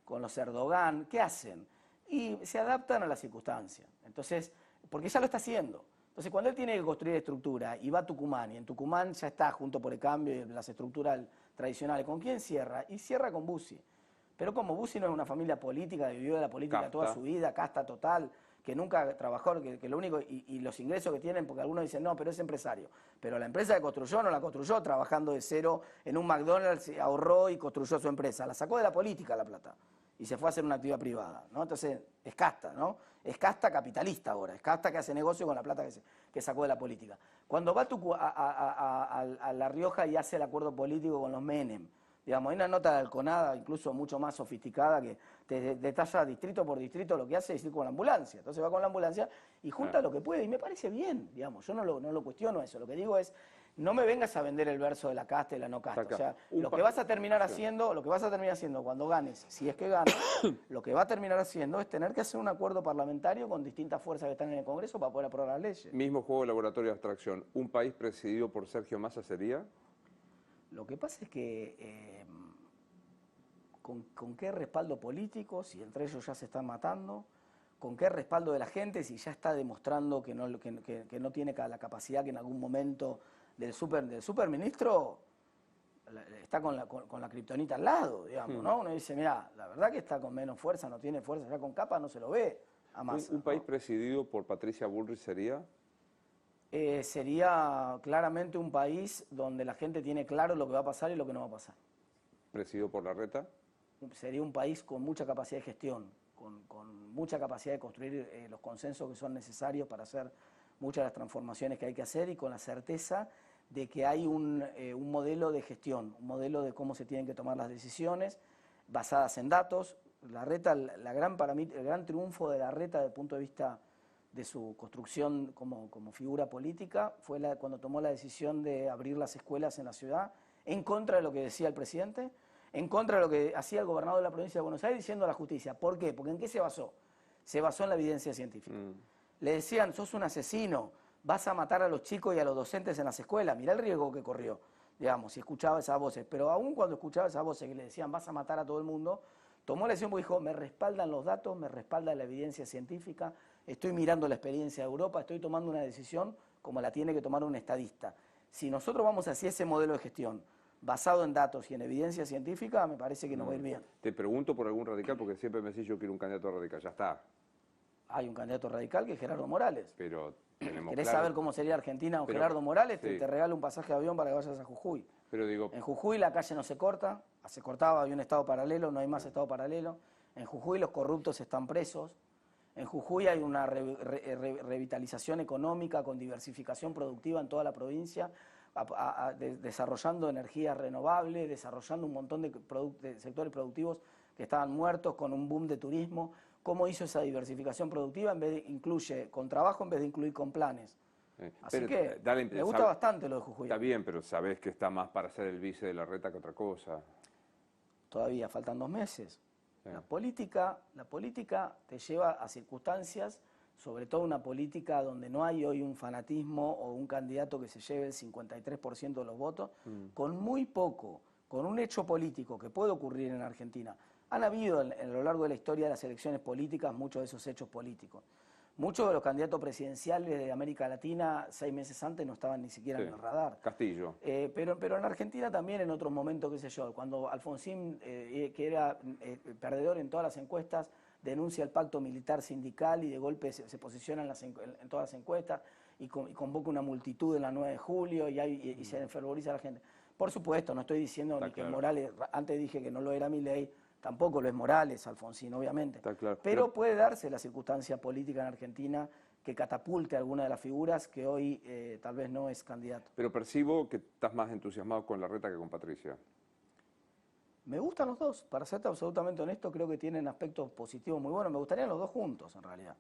[SPEAKER 2] con los Erdogan, ¿qué hacen? Y se adaptan a las circunstancias. Entonces, porque ya lo está haciendo. Entonces, cuando él tiene que construir estructura y va a Tucumán, y en Tucumán ya está junto por el cambio y las estructuras tradicionales, ¿con quién cierra? Y cierra con Bussi. Pero como Bussi no es una familia política, que vivió de la política
[SPEAKER 1] Casta.
[SPEAKER 2] toda su vida, casta total, que nunca trabajó, que lo único, y los ingresos que tienen, porque algunos dicen, no, pero es empresario. Pero la empresa que construyó no la construyó trabajando de cero en un McDonald's, ahorró y construyó su empresa. La sacó de la política la plata y se fue a hacer una actividad privada, ¿no? Entonces, es casta, ¿no? Es casta capitalista ahora, es casta que hace negocio con la plata que sacó de la política. Cuando va a La Rioja y hace el acuerdo político con los Menem, digamos, hay una nota de Alconada, incluso mucho más sofisticada, que te detalla distrito por distrito lo que hace, es ir con la ambulancia. Entonces va con la ambulancia y junta lo que puede, y me parece bien, digamos, yo no lo cuestiono eso, lo que digo es, no me vengas a vender el verso de la casta y la no casta. O sea, lo que vas a terminar haciendo cuando ganes, si es que ganas, lo que va a terminar haciendo es tener que hacer un acuerdo parlamentario con distintas fuerzas que están en el Congreso para poder aprobar las leyes.
[SPEAKER 1] Mismo juego de laboratorio de abstracción. ¿Un país presidido por Sergio Massa sería?
[SPEAKER 2] Lo que pasa es que con qué respaldo político, si entre ellos ya se están matando, con qué respaldo de la gente, si ya está demostrando que no tiene la capacidad que en algún momento del superministro está con la kriptonita al lado, digamos, ¿no? Uno dice, mira, la verdad que está con menos fuerza, no tiene fuerza, ya con capa no se lo ve a Massa.
[SPEAKER 1] ¿Un país presidido por Patricia Bullrich sería?
[SPEAKER 2] Sería claramente un país donde la gente tiene claro lo que va a pasar y lo que no va a pasar.
[SPEAKER 1] ¿Presidido por Larreta?
[SPEAKER 2] Sería un país con mucha capacidad de gestión, con mucha capacidad de construir los consensos que son necesarios para hacer muchas de las transformaciones que hay que hacer y con la certeza de que hay un modelo de gestión, un modelo de cómo se tienen que tomar las decisiones basadas en datos, Larreta, para mí, el gran triunfo de Larreta desde el punto de vista de su construcción como figura política fue cuando tomó la decisión de abrir las escuelas en la ciudad, en contra de lo que decía el presidente, en contra de lo que hacía el gobernador de la provincia de Buenos Aires, diciendo a la justicia. ¿Por qué? Porque ¿en qué se basó? Se basó en la evidencia científica. Le decían, sos un asesino, vas a matar a los chicos y a los docentes en las escuelas, mirá el riesgo que corrió, digamos, si escuchaba esas voces. Pero aún cuando escuchaba esas voces que le decían, vas a matar a todo el mundo, tomó la decisión porque dijo, me respaldan los datos, me respalda la evidencia científica, estoy mirando la experiencia de Europa, estoy tomando una decisión como la tiene que tomar un estadista. Si nosotros vamos hacia ese modelo de gestión, basado en datos y en evidencia científica, me parece que nos va a ir bien.
[SPEAKER 1] Te pregunto por algún radical, porque siempre me decís yo quiero un candidato radical, ya está.
[SPEAKER 2] Hay un candidato radical que es Gerardo Morales.
[SPEAKER 1] Pero tenemos
[SPEAKER 2] ¿Querés
[SPEAKER 1] claro.
[SPEAKER 2] saber cómo sería Argentina con
[SPEAKER 1] Pero,
[SPEAKER 2] Gerardo Morales?
[SPEAKER 1] sí.
[SPEAKER 2] Te regalo un pasaje de avión para que vayas a Jujuy.
[SPEAKER 1] Pero digo,
[SPEAKER 2] En Jujuy la calle no se corta, se cortaba, había un estado paralelo, no hay más estado paralelo. En Jujuy los corruptos están presos. En Jujuy hay una revitalización económica con diversificación productiva en toda la provincia, desarrollando energías renovables, desarrollando un montón de sectores productivos que estaban muertos, con un boom de turismo. ¿Cómo hizo esa diversificación productiva? Incluye con trabajo en vez de incluir con planes. Así
[SPEAKER 1] pero,
[SPEAKER 2] que me gusta bastante lo de Jujuy.
[SPEAKER 1] Está bien, pero sabés que está más para ser el vice de Larreta que otra cosa.
[SPEAKER 2] Todavía faltan 2 meses.
[SPEAKER 1] Sí.
[SPEAKER 2] La política te lleva a circunstancias, sobre todo una política donde no hay hoy un fanatismo o un candidato que se lleve el 53% de los votos, con muy poco, con un hecho político que puede ocurrir en Argentina. Han habido a lo largo de la historia de las elecciones políticas muchos de esos hechos políticos. Muchos de los candidatos presidenciales de América Latina 6 meses antes no estaban ni siquiera en el radar.
[SPEAKER 1] Castillo.
[SPEAKER 2] Pero en Argentina también en otros momentos, qué sé yo, cuando Alfonsín, que era perdedor en todas las encuestas, denuncia el pacto militar sindical y de golpe se posiciona en todas las encuestas y convoca una multitud en la 9 de julio y se enfervoriza la gente. Por supuesto, no estoy diciendo ni que Morales, antes dije que no lo era Milei, tampoco lo es Morales, Alfonsín, obviamente.
[SPEAKER 1] Está claro.
[SPEAKER 2] Pero puede darse la circunstancia política en Argentina que catapulte a alguna de las figuras que hoy tal vez no es candidato.
[SPEAKER 1] Pero percibo que estás más entusiasmado con Larreta que con Patricia.
[SPEAKER 2] Me gustan los dos, para serte absolutamente honesto, creo que tienen aspectos positivos muy buenos. Me gustarían los dos juntos, en realidad,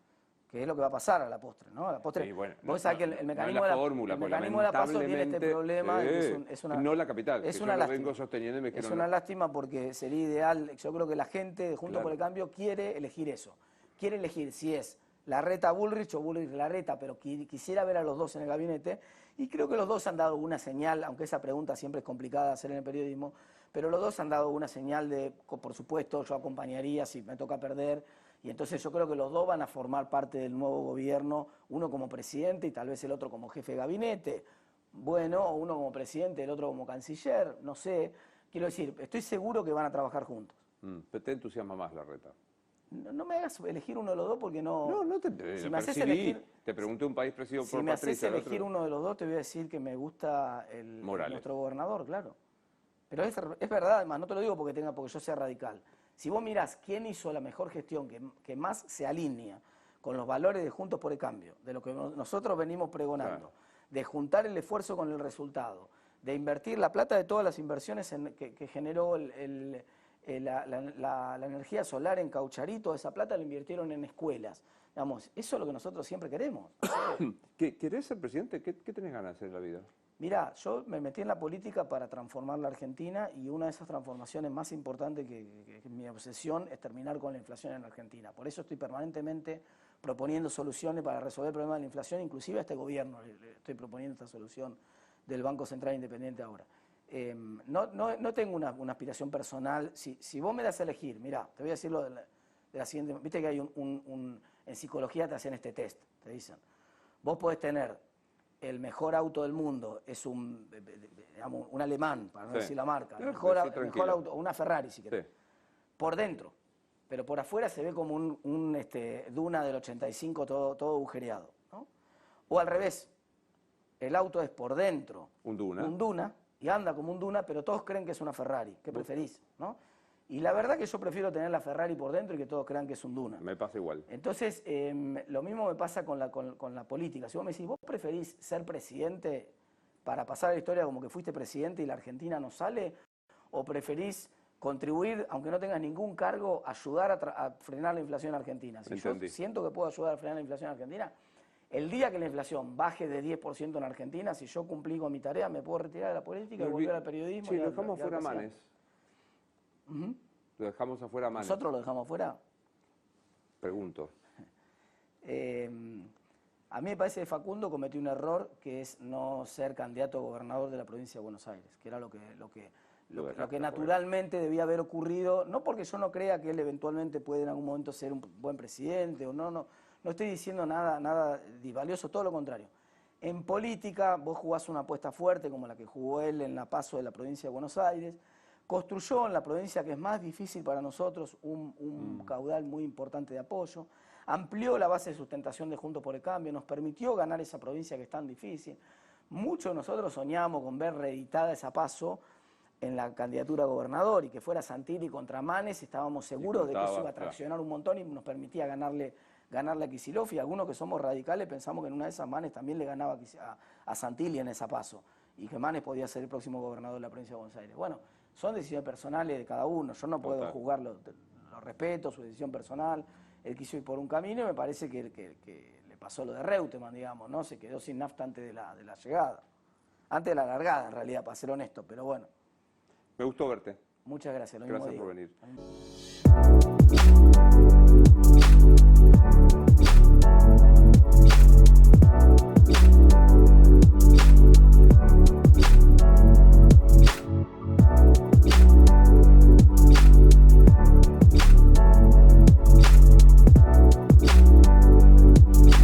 [SPEAKER 2] que es lo que va a pasar a la postre, ¿no? A la postre,
[SPEAKER 1] Sí, bueno,
[SPEAKER 2] vos sabés que el mecanismo
[SPEAKER 1] no es la
[SPEAKER 2] de
[SPEAKER 1] fórmula,
[SPEAKER 2] el mecanismo de la PASO tiene este problema. Es una,
[SPEAKER 1] no la capital,
[SPEAKER 2] es
[SPEAKER 1] que
[SPEAKER 2] una
[SPEAKER 1] yo lo
[SPEAKER 2] lástima.
[SPEAKER 1] vengo sosteniendo y me
[SPEAKER 2] Es
[SPEAKER 1] quiero
[SPEAKER 2] una
[SPEAKER 1] no.
[SPEAKER 2] lástima porque sería ideal, yo creo que la gente de Juntos por el Cambio quiere elegir eso. Quiere elegir si es Larreta Bullrich o Bullrich Larreta, pero quisiera ver a los dos en el gabinete. Y creo que los dos han dado una señal, aunque esa pregunta siempre es complicada de hacer en el periodismo, pero los dos han dado una señal de, por supuesto, yo acompañaría si me toca perder. Y entonces yo creo que los dos van a formar parte del nuevo gobierno, uno como presidente y tal vez el otro como jefe de gabinete. Bueno, uno como presidente, el otro como canciller, no sé. Quiero decir, estoy seguro que van a trabajar juntos.
[SPEAKER 1] Pero te entusiasma más Larreta.
[SPEAKER 2] No me hagas elegir uno de los dos porque no...
[SPEAKER 1] No te
[SPEAKER 2] Si me haces
[SPEAKER 1] percibí.
[SPEAKER 2] elegir,
[SPEAKER 1] Te pregunté un país presidido
[SPEAKER 2] si
[SPEAKER 1] por
[SPEAKER 2] me haces
[SPEAKER 1] Patricia. el
[SPEAKER 2] elegir
[SPEAKER 1] otro.
[SPEAKER 2] uno de los dos, te voy a decir que me gusta nuestro gobernador, claro. Pero es verdad, además, no te lo digo porque yo sea radical. Si vos mirás quién hizo la mejor gestión, que más se alinea con los valores de Juntos por el Cambio, de lo que nosotros venimos pregonando, de juntar el esfuerzo con el resultado, de invertir la plata de todas las inversiones que generó la energía solar en Caucharito, esa plata la invirtieron en escuelas. Digamos, eso es lo que nosotros siempre queremos.
[SPEAKER 1] ¿Querés ser presidente? ¿Qué tenés ganas de hacer en la vida?
[SPEAKER 2] Mirá, yo me metí en la política para transformar la Argentina y una de esas transformaciones más importantes que es mi obsesión es terminar con la inflación en Argentina. Por eso estoy permanentemente proponiendo soluciones para resolver el problema de la inflación, inclusive a este gobierno le estoy proponiendo esta solución del Banco Central Independiente ahora. No tengo una aspiración personal. Si vos me das a elegir, mirá, te voy a decirlo de la siguiente, viste que hay en psicología te hacen este test, te dicen, vos podés tener el mejor auto del mundo, es digamos, un alemán, para no decir la marca, el mejor auto, una Ferrari si querés, por dentro, pero por afuera se ve como un Duna del 85 todo agujereado, ¿no? O al revés, el auto es por dentro un Duna y anda como un Duna, pero todos creen que es una Ferrari. ¿Qué preferís? ¿No? Y la verdad que yo prefiero tener la Ferrari por dentro y que todos crean que es un Duna.
[SPEAKER 1] Me pasa igual.
[SPEAKER 2] Entonces, lo mismo me pasa con la política. Si vos me decís, ¿vos preferís ser presidente para pasar a la historia como que fuiste presidente y la Argentina no sale? ¿O preferís contribuir, aunque no tengas ningún cargo, ayudar a frenar la inflación argentina. Si yo siento que puedo ayudar a frenar la inflación argentina, el día que la inflación baje de 10% en Argentina, si yo cumplí con mi tarea, me puedo retirar de la política y volver al periodismo.
[SPEAKER 1] Sí, lo dejamos fuera a Manes. Lo dejamos afuera a Manes.
[SPEAKER 2] ¿Nosotros lo dejamos fuera?
[SPEAKER 1] Pregunto.
[SPEAKER 2] A mí me parece que Facundo cometió un error, que es no ser candidato a gobernador de la provincia de Buenos Aires, que era lo que naturalmente debía haber ocurrido, no porque yo no crea que él eventualmente puede en algún momento ser un buen presidente, o no estoy diciendo nada valioso, todo lo contrario. En política vos jugás una apuesta fuerte como la que jugó él en la PASO de la provincia de Buenos Aires, construyó en la provincia que es más difícil para nosotros un caudal muy importante de apoyo, amplió la base de sustentación de Juntos por el Cambio, nos permitió ganar esa provincia que es tan difícil. Muchos de nosotros soñamos con ver reeditada esa PASO en la candidatura a gobernador y que fuera Santilli contra Manes, estábamos seguros de que eso iba a traccionar un montón y nos permitía ganarle a Kicillof, y algunos que somos radicales pensamos que en una de esas Manes también le ganaba a Santilli en esa PASO y que Manes podía ser el próximo gobernador de la provincia de Buenos Aires. Bueno, son decisiones personales de cada uno, yo no puedo juzgarlo, lo respeto, su decisión personal, él quiso ir por un camino y me parece que le pasó lo de Reutemann, digamos, ¿no? Se quedó sin nafta antes de la llegada, antes de la largada en realidad, para ser honesto, pero bueno.
[SPEAKER 1] Me gustó verte.
[SPEAKER 2] Muchas gracias, lo
[SPEAKER 1] mismo
[SPEAKER 2] digo.
[SPEAKER 1] Gracias por venir.